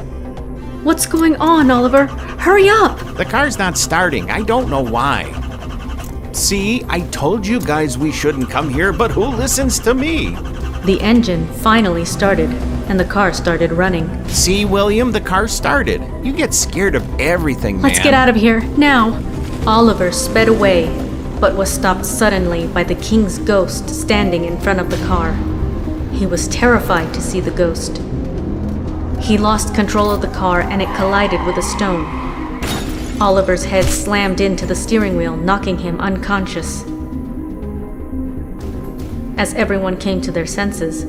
What's going on, Oliver? Hurry up! The car's not starting. I don't know why. See, I told you guys we shouldn't come here, but who listens to me? The engine finally started, and the car started running. See, William, the car started. You get scared of everything, man. Let's get out of here, now! Oliver sped away, but was stopped suddenly by the king's ghost standing in front of the car. He was terrified to see the ghost. He lost control of the car and it collided with a stone. Oliver's head slammed into the steering wheel, knocking him unconscious. As everyone came to their senses,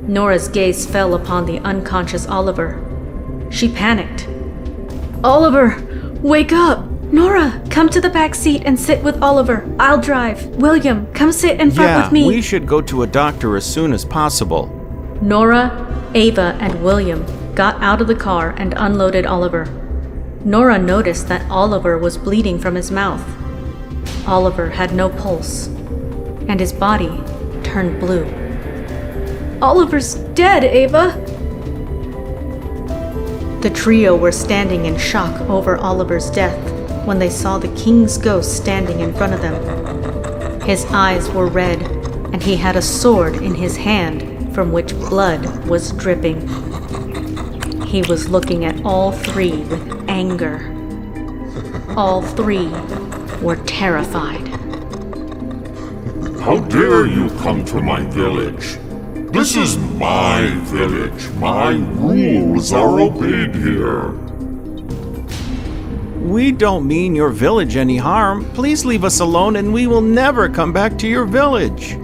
Nora's gaze fell upon the unconscious Oliver. She panicked. Oliver, wake up! Nora, come to the back seat and sit with Oliver. I'll drive. William, come sit in front with me. Yeah, we should go to a doctor as soon as possible. Nora, Ava, and William got out of the car and unloaded Oliver. Nora noticed that Oliver was bleeding from his mouth. Oliver had no pulse, and his body turned blue. Oliver's dead, Ava! The trio were standing in shock over Oliver's death when they saw the king's ghost standing in front of them. His eyes were red, and he had a sword in his hand from which blood was dripping. He was looking at all three with anger. All three were terrified. How dare you come to my village? This is my village. My rules are obeyed here. We don't mean your village any harm. Please leave us alone and we will never come back to your village.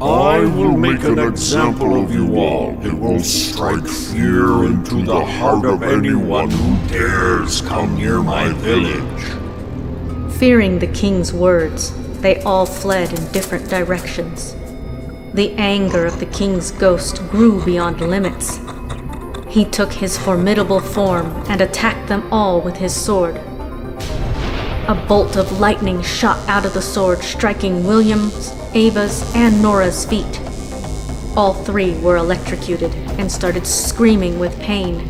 I will make an example of you all. It will strike fear into the heart of anyone who dares come near my village. Fearing the king's words, they all fled in different directions. The anger of the king's ghost grew beyond limits. He took his formidable form and attacked them all with his sword. A bolt of lightning shot out of the sword, striking William's, Ava's, and Nora's feet. All three were electrocuted and started screaming with pain.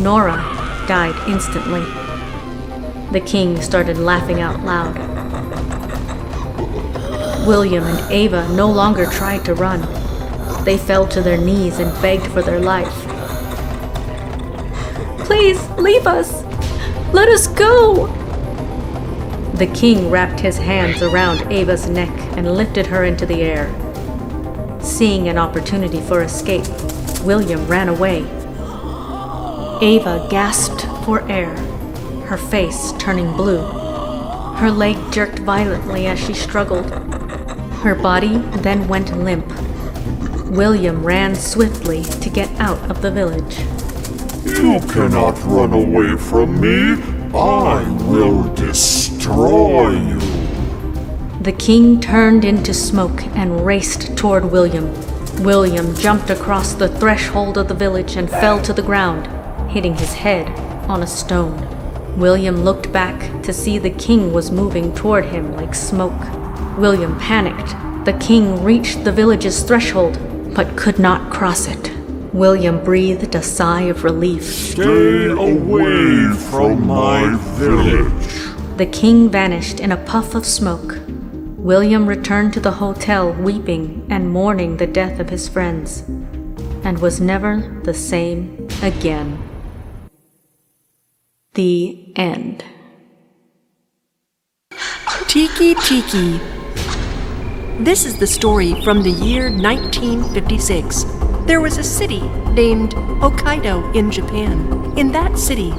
Nora died instantly. The king started laughing out loud. William and Ava no longer tried to run. They fell to their knees and begged for their life. Please, leave us! Let us go! The king wrapped his hands around Ava's neck and lifted her into the air. Seeing an opportunity for escape, William ran away. Ava gasped for air, her face turning blue. Her leg jerked violently as she struggled. Her body then went limp. William ran swiftly to get out of the village. You cannot run away from me. I will destroy you. The king turned into smoke and raced toward William. William jumped across the threshold of the village and fell to the ground, hitting his head on a stone. William looked back to see the king was moving toward him like smoke. William panicked. The king reached the village's threshold, but could not cross it. William breathed a sigh of relief. Stay away from my village. The king vanished in a puff of smoke. William returned to the hotel weeping and mourning the death of his friends, and was never the same again. The end. Tiki Tiki. This is the story from the year 1956. There was a city named Hokkaido in Japan. In that city,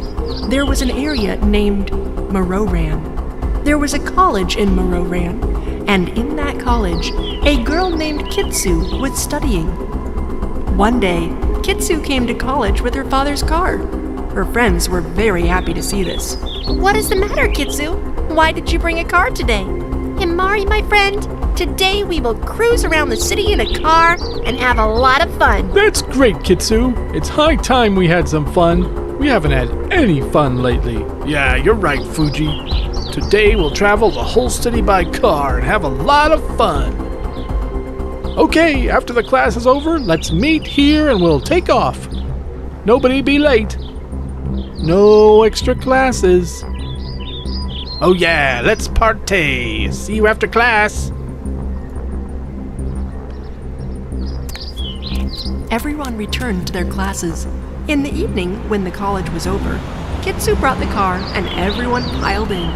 there was an area named Mororan. There was a college in Mororan, and in that college, a girl named Kitsu was studying. One day, Kitsu came to college with her father's car. Her friends were very happy to see this. What is the matter, Kitsu? Why did you bring a car today? Himari, my friend, today we will cruise around the city in a car and have a lot of fun. That's great, Kitsu. It's high time we had some fun. We haven't had any fun lately. Yeah, you're right, Fuji. Today we'll travel the whole city by car and have a lot of fun. Okay, after the class is over, let's meet here and we'll take off. Nobody be late. No extra classes. Oh yeah, let's partay. See you after class. Everyone returned to their classes. In the evening, when the college was over, Kitsu brought the car and everyone piled in.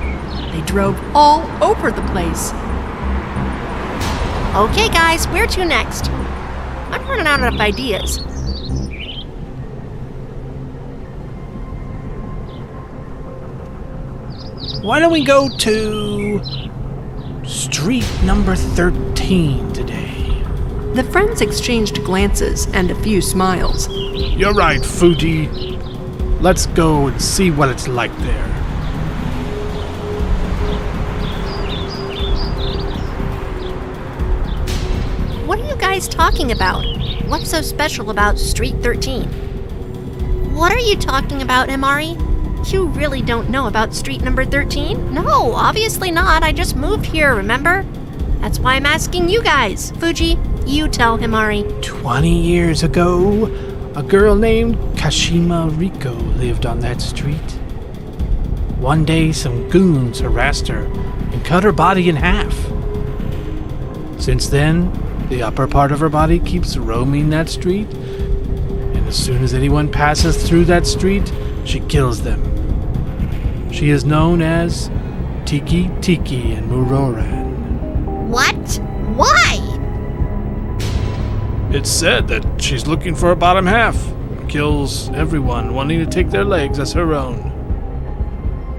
They drove all over the place. Okay, guys, where to next? I'm running out of ideas. Why don't we go to street number 13 today? The friends exchanged glances and a few smiles. You're right, Fuji. Let's go and see what it's like there. What are you guys talking about? What's so special about Street 13? What are you talking about, Himari? You really don't know about street number 13? No, obviously not. I just moved here, remember? That's why I'm asking you guys. Fuji, you tell Himari. 20 years ago, a girl named Kashima Riko lived on that street. One day, some goons harassed her and cut her body in half. Since then, the upper part of her body keeps roaming that street, and as soon as anyone passes through that street, she kills them. She is known as Tiki Tiki in Muroran. What? Why? It's said that she's looking for her bottom half and kills everyone wanting to take their legs as her own.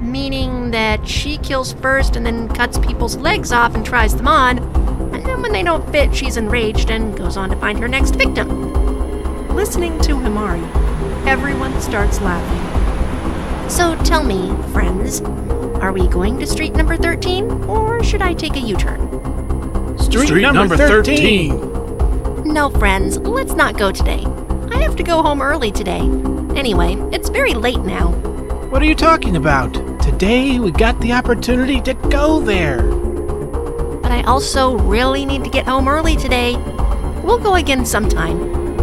Meaning that she kills first and then cuts people's legs off and tries them on, and then when they don't fit, she's enraged and goes on to find her next victim. Listening to Himari, everyone starts laughing. So tell me, friends, are we going to street number 13, or should I take a U-turn? Street number 13! No, friends, let's not go today. I have to go home early today. Anyway, it's very late now. What are you talking about? Today we got the opportunity to go there. But I also really need to get home early today. We'll go again sometime.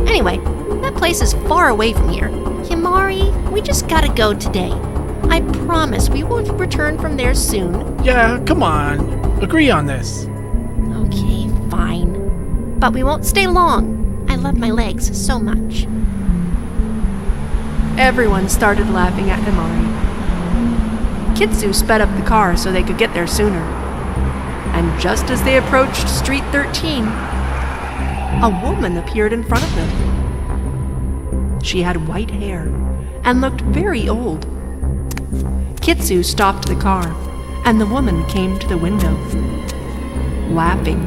Anyway, that place is far away from here. Himari, we just gotta go today. I promise we will return from there soon. Yeah, come on. Agree on this. Okay, fine. But we won't stay long. I love my legs so much. Everyone started laughing at Himari. Kitsu sped up the car so they could get there sooner. And just as they approached Street 13, a woman appeared in front of them. She had white hair and looked very old. Kitsu stopped the car, and the woman came to the window, laughing.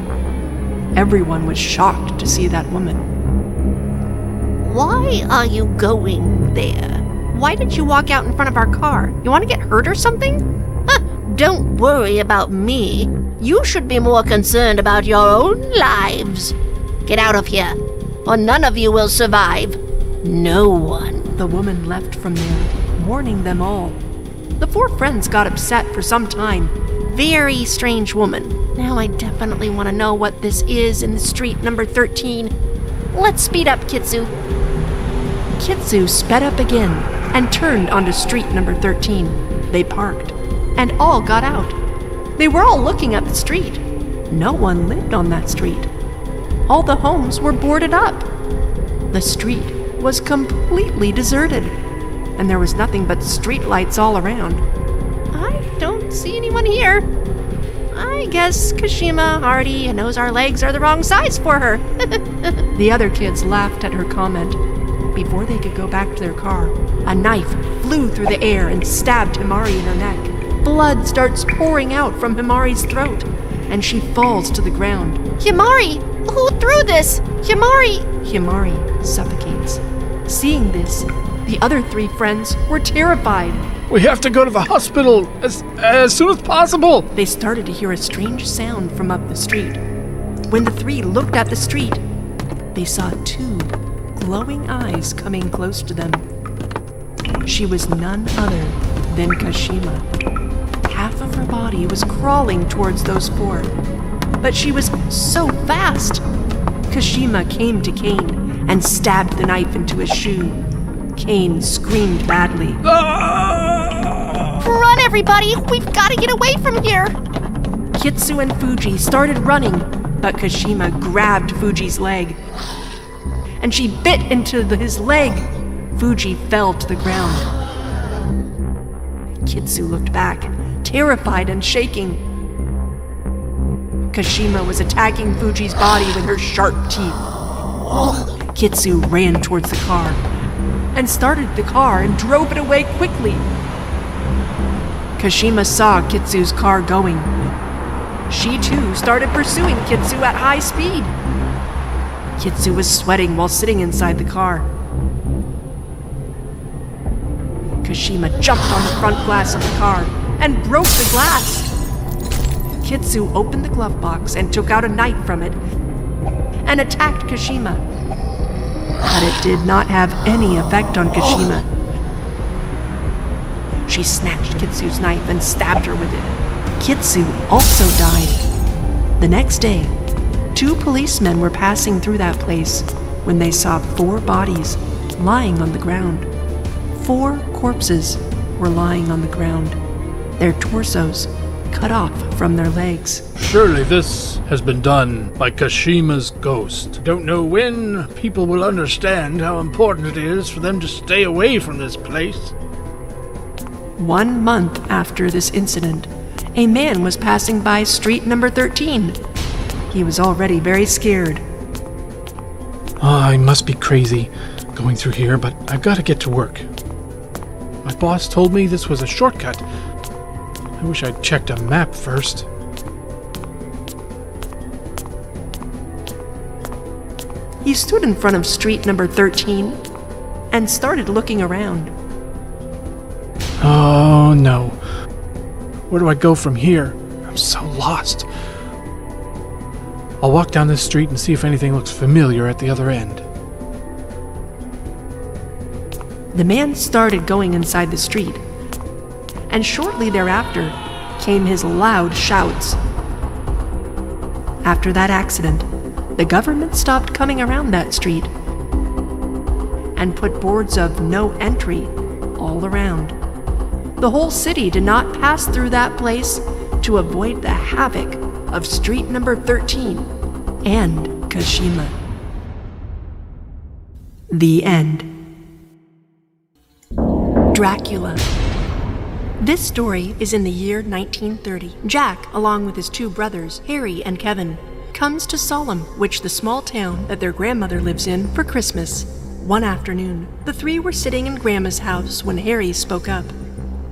Everyone was shocked to see that woman. Why are you going there? Why did you walk out in front of our car? You want to get hurt or something? Don't worry about me. You should be more concerned about your own lives. Get out of here, or none of you will survive. No one. The woman left from there, warning them all. The four friends got upset for some time. Very strange woman. Now I definitely want to know what this is in the street number 13. Let's speed up, Kitsu. Kitsu sped up again and turned onto street number 13. They parked, and all got out. They were all looking at the street. No one lived on that street. All the homes were boarded up. The street was completely deserted, and there was nothing but street lights all around. I don't see anyone here. I guess Kashima already knows our legs are the wrong size for her. The other kids laughed at her comment. Before they could go back to their car, a knife flew through the air and stabbed Himari in her neck. Blood starts pouring out from Himari's throat, and she falls to the ground. Himari! Who threw this? Himari! Himari suffocates. Seeing this, the other three friends were terrified. We have to go to the hospital as soon as possible. They started to hear a strange sound from up the street. When the three looked at the street, they saw two glowing eyes coming close to them. She was none other than Kashima. Half of her body was crawling towards those four, but she was so fast. Kashima came to Kane and stabbed the knife into his shoe. Kane screamed badly. Run, everybody! We've got to get away from here! Kitsu and Fuji started running, but Kashima grabbed Fuji's leg, and she bit into his leg. Fuji fell to the ground. Kitsu looked back, terrified and shaking. Kashima was attacking Fuji's body with her sharp teeth. Kitsu ran towards the car and started the car and drove it away quickly. Kashima saw Kitsu's car going. She too started pursuing Kitsu at high speed. Kitsu was sweating while sitting inside the car. Kashima jumped on the front glass of the car and broke the glass. Kitsu opened the glove box and took out a knife from it and attacked Kashima. But it did not have any effect on Kashima. She snatched Kitsu's knife and stabbed her with it. Kitsu also died. The next day, 2 policemen were passing through that place when they saw 4 bodies lying on the ground. 4 corpses were lying on the ground, their torsos cut off from their legs. Surely this has been done by Kashima's ghost. Don't know when people will understand how important it is for them to stay away from this place. 1 month after this incident, a man was passing by street number 13. He was already very scared. I must be crazy going through here, but I've got to get to work. My boss told me this was a shortcut. I wish I'd checked a map first. He stood in front of street number 13 and started looking around. Oh no. Where do I go from here? I'm so lost. I'll walk down this street and see if anything looks familiar at the other end. The man started going inside the street, and shortly thereafter came his loud shouts. After that accident, the government stopped coming around that street and put boards of no entry all around. The whole city did not pass through that place to avoid the havoc of street number 13 and Kashima. The end. Dracula. This story is in the year 1930. Jack, along with his 2 brothers, Harry and Kevin, comes to Solemn, which the small town that their grandmother lives in, for Christmas. One afternoon, the 3 were sitting in Grandma's house when Harry spoke up.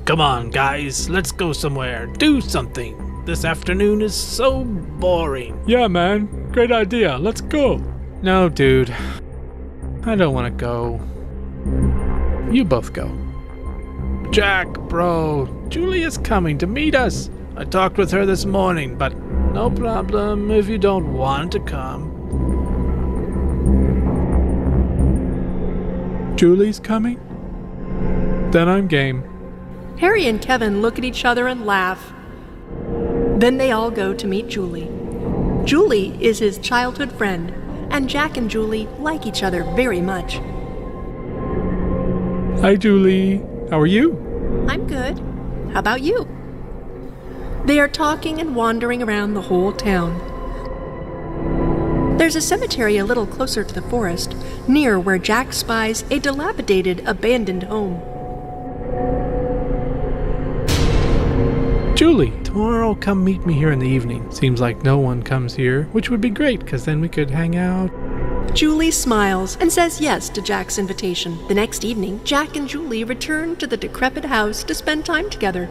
Come on, guys, let's go somewhere. Do something. This afternoon is so boring. Yeah, man. Great idea. Let's go. No, dude. I don't want to go. You both go. Jack, bro, Julie is coming to meet us. I talked with her this morning, but no problem if you don't want to come. Julie's coming? Then I'm game. Harry and Kevin look at each other and laugh. Then they all go to meet Julie. Julie is his childhood friend, and Jack and Julie like each other very much. Hi, Julie. How are you? I'm good. How about you? They are talking and wandering around the whole town. There's a cemetery a little closer to the forest, near where Jack spies a dilapidated, abandoned home. Julie, tomorrow come meet me here in the evening. Seems like no one comes here, which would be great, because then we could hang out. Julie smiles and says yes to Jack's invitation. The next evening, Jack and Julie return to the decrepit house to spend time together.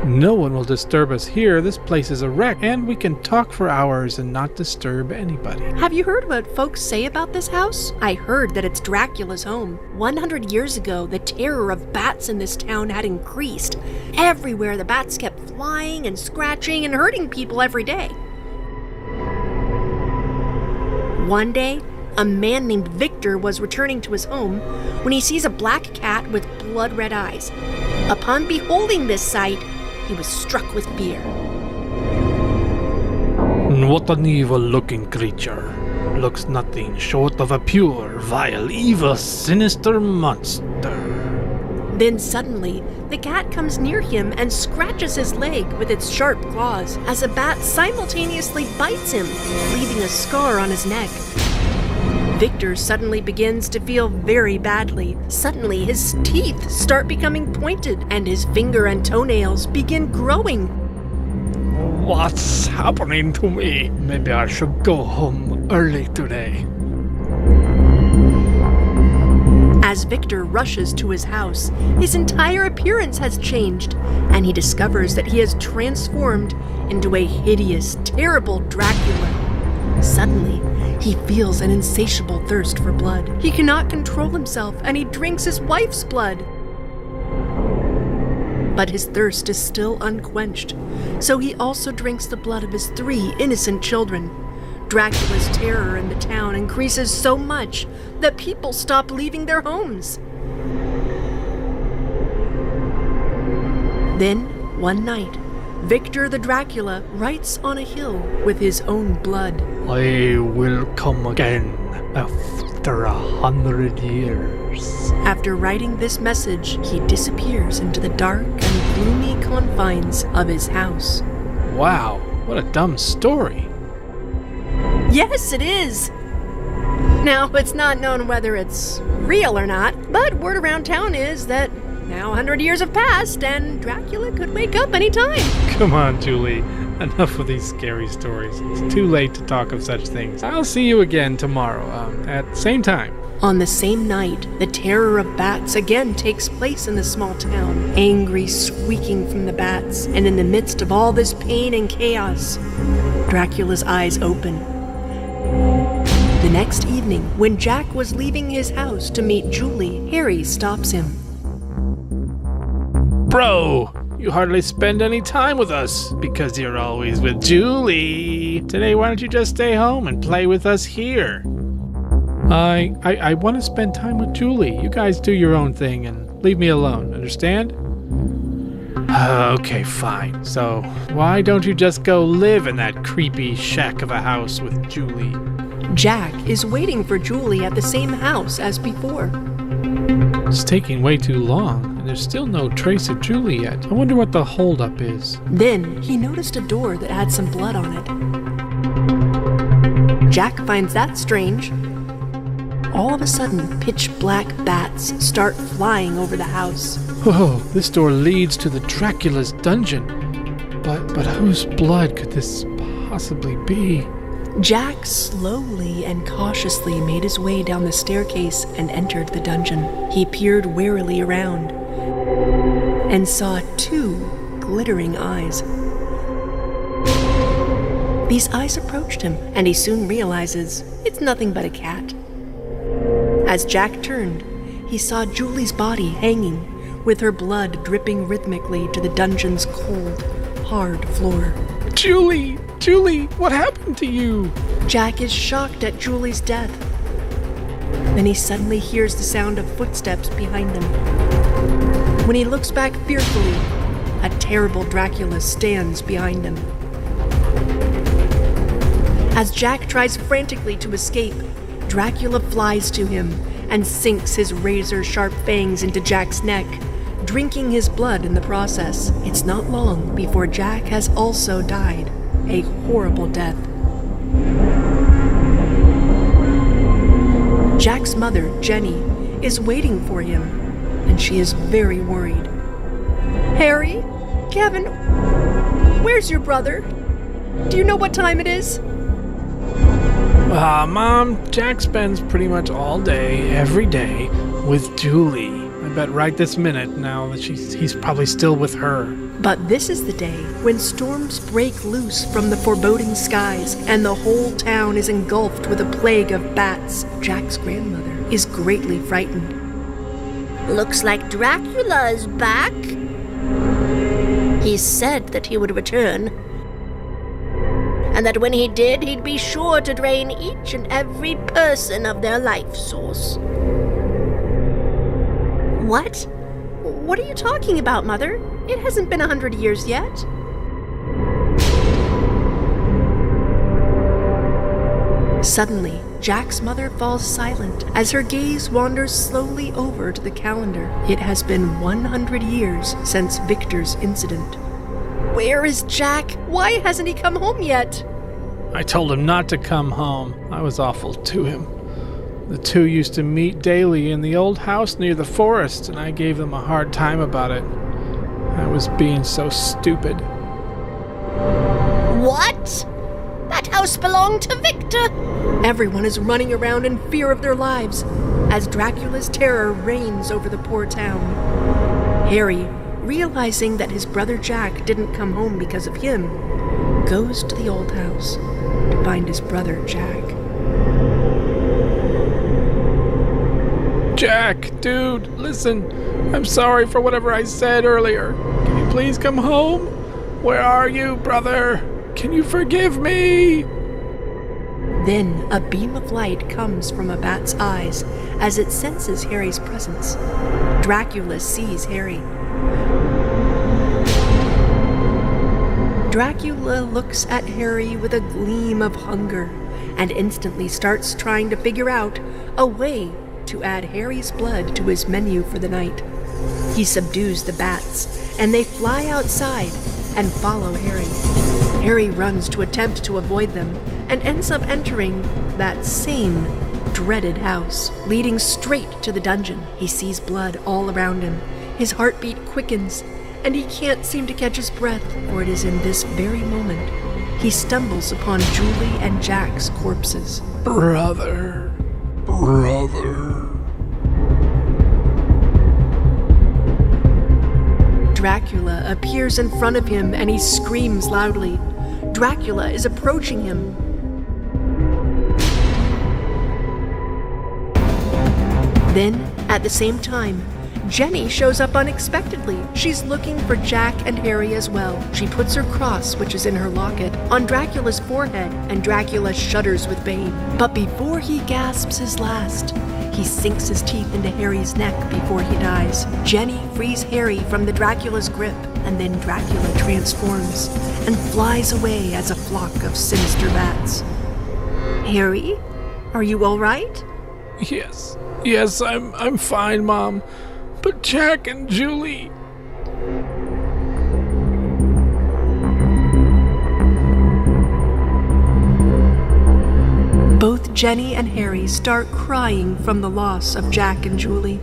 No one will disturb us here. This place is a wreck, and we can talk for hours and not disturb anybody. Have you heard what folks say about this house? I heard that it's Dracula's home. 100 years ago, the terror of bats in this town had increased. Everywhere the bats kept flying and scratching and hurting people every day. One day, a man named Victor was returning to his home when he sees a black cat with blood-red eyes. Upon beholding this sight, he was struck with fear. What an evil-looking creature. Looks nothing short of a pure, vile, evil, sinister monster. Then suddenly, the cat comes near him and scratches his leg with its sharp claws as a bat simultaneously bites him, leaving a scar on his neck. Victor suddenly begins to feel very badly. Suddenly, his teeth start becoming pointed, and his finger and toenails begin growing. What's happening to me? Maybe I should go home early today. As Victor rushes to his house, his entire appearance has changed, and he discovers that he has transformed into a hideous, terrible Dracula. Suddenly, he feels an insatiable thirst for blood. He cannot control himself, and he drinks his wife's blood. But his thirst is still unquenched, so he also drinks the blood of his 3 innocent children. Dracula's terror in the town increases so much that people stop leaving their homes. Then, one night, Victor the Dracula writes on a hill with his own blood. I will come again after 100 years. After writing this message, he disappears into the dark and gloomy confines of his house. Wow, what a dumb story. Yes, it is! Now, it's not known whether it's real or not, but word around town is that now 100 years have passed and Dracula could wake up any time. Come on, Julie. Enough of these scary stories. It's too late to talk of such things. I'll see you again tomorrow, at the same time. On the same night, the terror of bats again takes place in the small town. Angry squeaking from the bats, and in the midst of all this pain and chaos, Dracula's eyes open. The next evening, when Jack was leaving his house to meet Julie, Harry stops him. Bro, you hardly spend any time with us because you're always with Julie. Today, why don't you just stay home and play with us here? I want to spend time with Julie. You guys do your own thing and leave me alone, understand? Okay, fine. So, why don't you just go live in that creepy shack of a house with Julie? Jack is waiting for Julie at the same house as before. It's taking way too long, and there's still no trace of Julie yet. I wonder what the holdup is. Then he noticed a door that had some blood on it. Jack finds that strange. All of a sudden, pitch-black bats start flying over the house. Whoa, this door leads to the Dracula's dungeon. But whose blood could this possibly be? Jack slowly and cautiously made his way down the staircase and entered the dungeon. He peered warily around and saw 2 glittering eyes. These eyes approached him, and he soon realizes it's nothing but a cat. As Jack turned, he saw Julie's body hanging, with her blood dripping rhythmically to the dungeon's cold, hard floor. Julie! Julie, what happened to you? Jack is shocked at Julie's death. Then he suddenly hears the sound of footsteps behind him. When he looks back fearfully, a terrible Dracula stands behind him. As Jack tries frantically to escape, Dracula flies to him and sinks his razor-sharp fangs into Jack's neck, drinking his blood in the process. It's not long before Jack has also died a horrible death. Jack's mother, Jenny, is waiting for him, and she is very worried. Harry? Kevin? Where's your brother? Do you know what time it is? Mom, Jack spends pretty much all day, every day, with Julie. I bet right this minute now that he's probably still with her. But this is the day when storms break loose from the foreboding skies and the whole town is engulfed with a plague of bats. Jack's grandmother is greatly frightened. Looks like Dracula is back. He said that he would return, and that when he did, he'd be sure to drain each and every person of their life source. What? What are you talking about, Mother? It hasn't been 100 years yet. Suddenly, Jack's mother falls silent as her gaze wanders slowly over to the calendar. It has been 100 years since Victor's incident. Where is Jack? Why hasn't he come home yet? I told him not to come home. I was awful to him. The two used to meet daily in the old house near the forest, and I gave them a hard time about it. I was being so stupid. What? That house belonged to Victor. Everyone is running around in fear of their lives as Dracula's terror reigns over the poor town. Harry, realizing that his brother Jack didn't come home because of him, goes to the old house to find his brother Jack. Jack, dude, listen. I'm sorry for whatever I said earlier. Can you please come home? Where are you, brother? Can you forgive me? Then a beam of light comes from a bat's eyes as it senses Harry's presence. Dracula sees Harry. Dracula looks at Harry with a gleam of hunger and instantly starts trying to figure out a way to add Harry's blood to his menu for the night. He subdues the bats, and they fly outside and follow Harry. Harry runs to attempt to avoid them and ends up entering that same dreaded house, leading straight to the dungeon. He sees blood all around him. His heartbeat quickens, and he can't seem to catch his breath, for it is in this very moment he stumbles upon Julie and Jack's corpses. Brother. Dracula appears in front of him and he screams loudly. Dracula is approaching him. Then, at the same time, Jenny shows up unexpectedly. She's looking for Jack and Harry as well. She puts her cross, which is in her locket, on Dracula's forehead, and Dracula shudders with pain. But before he gasps his last, he sinks his teeth into Harry's neck before he dies. Jenny frees Harry from the Dracula's grip, and then Dracula transforms and flies away as a flock of sinister bats. Harry, are you all right? Yes, I'm fine, Mom. But Jack and Julie... Both Jenny and Harry start crying from the loss of Jack and Julie.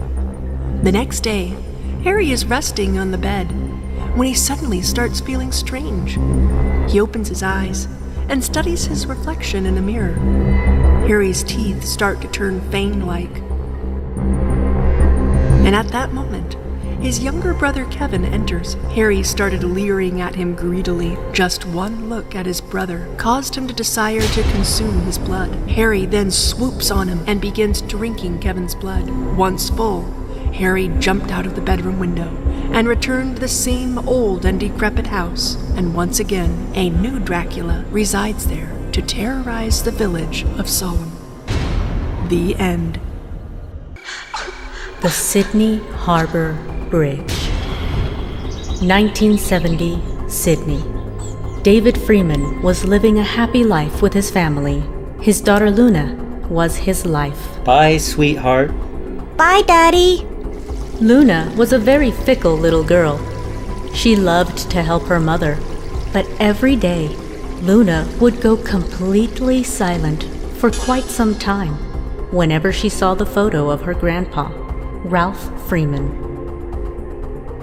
The next day, Harry is resting on the bed when he suddenly starts feeling strange. He opens his eyes and studies his reflection in a mirror. Harry's teeth start to turn fang-like. And at that moment, his younger brother Kevin enters. Harry started leering at him greedily. Just one look at his brother caused him to desire to consume his blood. Harry then swoops on him and begins drinking Kevin's blood. Once full, Harry jumped out of the bedroom window and returned to the same old and decrepit house. And once again, a new Dracula resides there to terrorize the village of Solemn. The end. The Sydney Harbor Bridge. 1970, Sydney. David Freeman was living a happy life with his family. His daughter Luna was his life. Bye, sweetheart. Bye, Daddy. Luna was a very fickle little girl. She loved to help her mother, but every day, Luna would go completely silent for quite some time whenever she saw the photo of her grandpa, Ralph Freeman.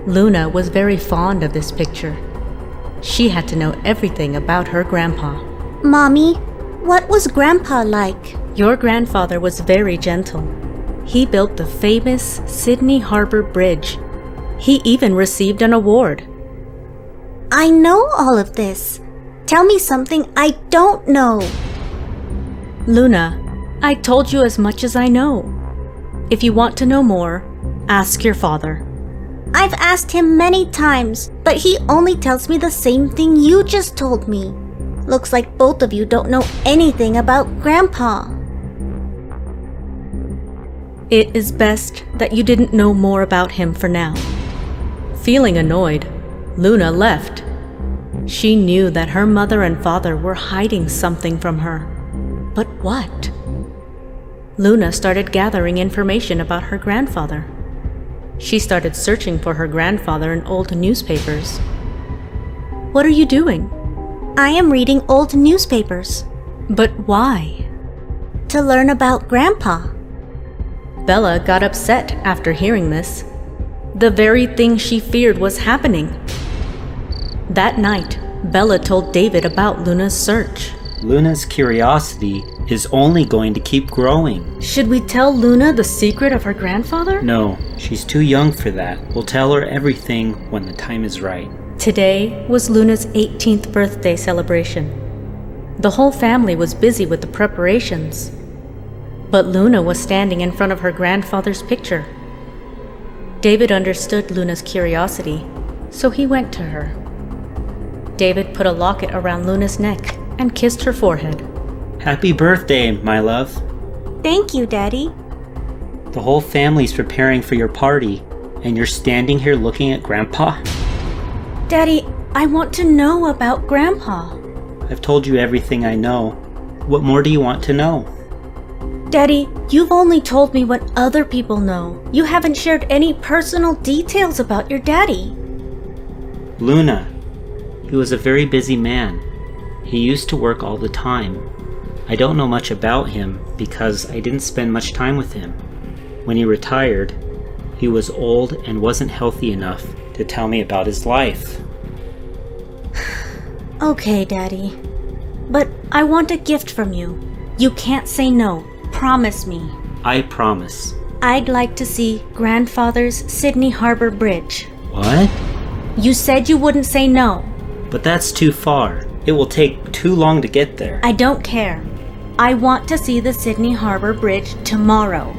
Luna was very fond of this picture. She had to know everything about her grandpa. Mommy, what was Grandpa like? Your grandfather was very gentle. He built the famous Sydney Harbor Bridge. He even received an award. I know all of this. Tell me something I don't know. Luna, I told you as much as I know. If you want to know more, ask your father. I've asked him many times, but he only tells me the same thing you just told me. Looks like both of you don't know anything about Grandpa. It is best that you didn't know more about him for now. Feeling annoyed, Luna left. She knew that her mother and father were hiding something from her. But what? Luna started gathering information about her grandfather. She started searching for her grandfather in old newspapers. What are you doing? I am reading old newspapers. But why? To learn about Grandpa. Bella got upset after hearing this. The very thing she feared was happening. That night, Bella told David about Luna's search. Luna's curiosity is only going to keep growing. Should we tell Luna the secret of her grandfather? No, she's too young for that. We'll tell her everything when the time is right. Today was Luna's 18th birthday celebration. The whole family was busy with the preparations. But Luna was standing in front of her grandfather's picture. David understood Luna's curiosity, so he went to her. David put a locket around Luna's neck and kissed her forehead. Happy birthday, my love. Thank you, Daddy. The whole family's preparing for your party, and you're standing here looking at Grandpa? Daddy, I want to know about Grandpa. I've told you everything I know. What more do you want to know? Daddy, you've only told me what other people know. You haven't shared any personal details about your daddy. Luna. He was a very busy man. He used to work all the time. I don't know much about him because I didn't spend much time with him. When he retired, he was old and wasn't healthy enough to tell me about his life. Okay, Daddy. But I want a gift from you. You can't say no. Promise me. I promise. I'd like to see Grandfather's Sydney Harbor Bridge. What? You said you wouldn't say no. But that's too far. It will take too long to get there. I don't care. I want to see the Sydney Harbor Bridge tomorrow.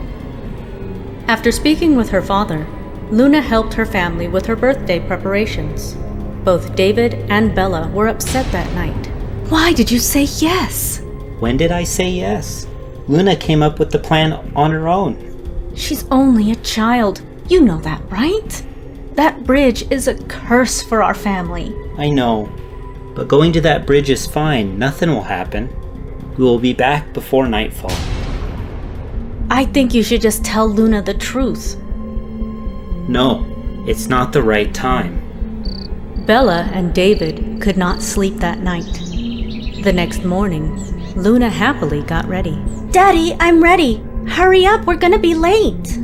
After speaking with her father, Luna helped her family with her birthday preparations. Both David and Bella were upset that night. Why did you say yes? When did I say yes? Luna came up with the plan on her own. She's only a child. You know that, right? That bridge is a curse for our family. I know. But going to that bridge is fine. Nothing will happen. We will be back before nightfall. I think you should just tell Luna the truth. No, it's not the right time. Bella and David could not sleep that night. The next morning, Luna happily got ready. Daddy, I'm ready. Hurry up, we're gonna be late.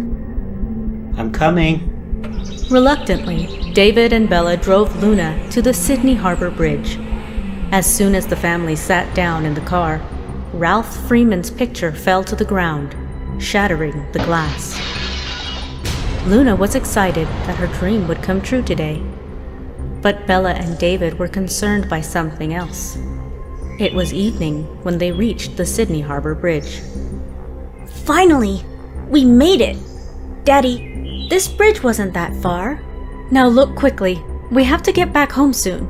I'm coming. Reluctantly, David and Bella drove Luna to the Sydney Harbor Bridge. As soon as the family sat down in the car, Ralph Freeman's picture fell to the ground, shattering the glass. Luna was excited that her dream would come true today. But Bella and David were concerned by something else. It was evening when they reached the Sydney Harbor Bridge. Finally! We made it! Daddy, this bridge wasn't that far. Now look quickly. We have to get back home soon.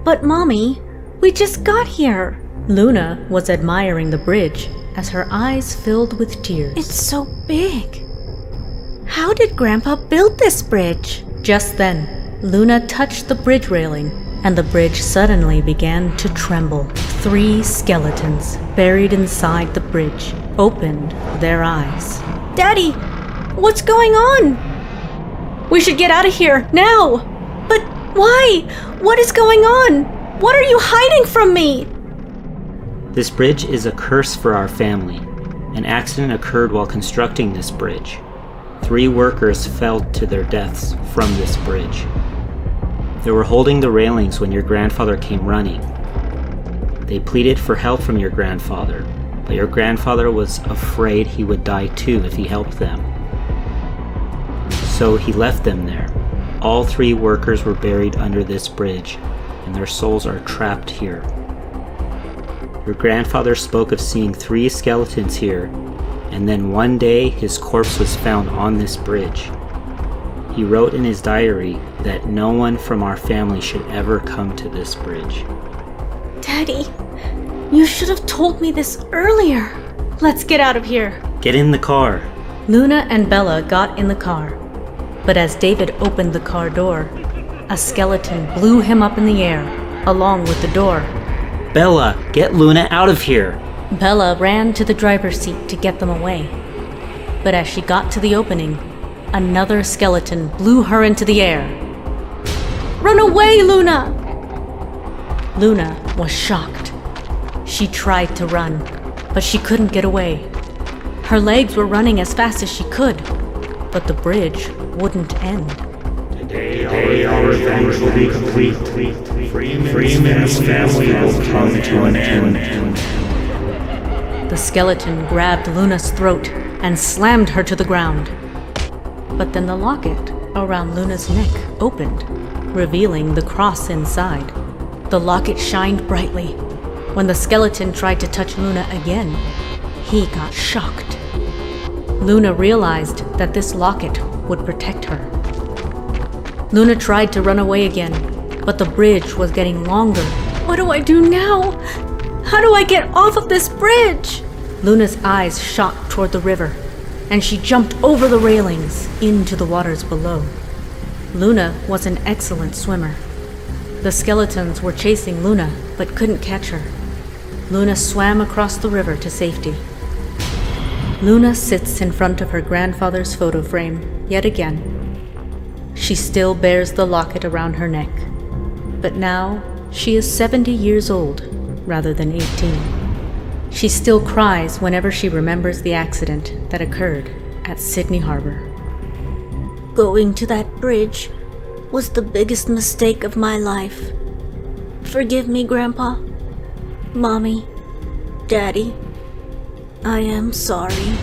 But Mommy, we just got here. Luna was admiring the bridge as her eyes filled with tears. It's so big. How did Grandpa build this bridge? Just then, Luna touched the bridge railing, and the bridge suddenly began to tremble. 3 skeletons buried inside the bridge opened their eyes. Daddy, what's going on? We should get out of here, now! But why? What is going on? What are you hiding from me? This bridge is a curse for our family. An accident occurred while constructing this bridge. 3 workers fell to their deaths from this bridge. They were holding the railings when your grandfather came running. They pleaded for help from your grandfather, but your grandfather was afraid he would die too if he helped them. So he left them there. All 3 workers were buried under this bridge, and their souls are trapped here. Your grandfather spoke of seeing 3 skeletons here, and then one day his corpse was found on this bridge. He wrote in his diary that no one from our family should ever come to this bridge. Daddy, you should have told me this earlier. Let's get out of here. Get in the car. Luna and Bella got in the car, but as David opened the car door, a skeleton blew him up in the air, along with the door. Bella, get Luna out of here. Bella ran to the driver's seat to get them away, but as she got to the opening, another skeleton blew her into the air. Run away, Luna! Luna was shocked. She tried to run, but she couldn't get away. Her legs were running as fast as she could, but the bridge wouldn't end. Today our revenge will be complete. Freeman's family will come to an end. The skeleton grabbed Luna's throat and slammed her to the ground. But then the locket around Luna's neck opened, revealing the cross inside. The locket shined brightly. When the skeleton tried to touch Luna again, he got shocked. Luna realized that this locket would protect her. Luna tried to run away again, but the bridge was getting longer. What do I do now? How do I get off of this bridge? Luna's eyes shot toward the river, and she jumped over the railings into the waters below. Luna was an excellent swimmer. The skeletons were chasing Luna, but couldn't catch her. Luna swam across the river to safety. Luna sits in front of her grandfather's photo frame, yet again. She still bears the locket around her neck, but now she is 70 years old rather than 18. She still cries whenever she remembers the accident that occurred at Sydney Harbor. Going to that bridge was the biggest mistake of my life. Forgive me, Grandpa, Mommy, Daddy. I am sorry.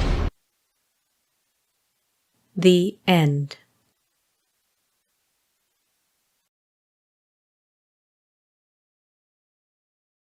The end.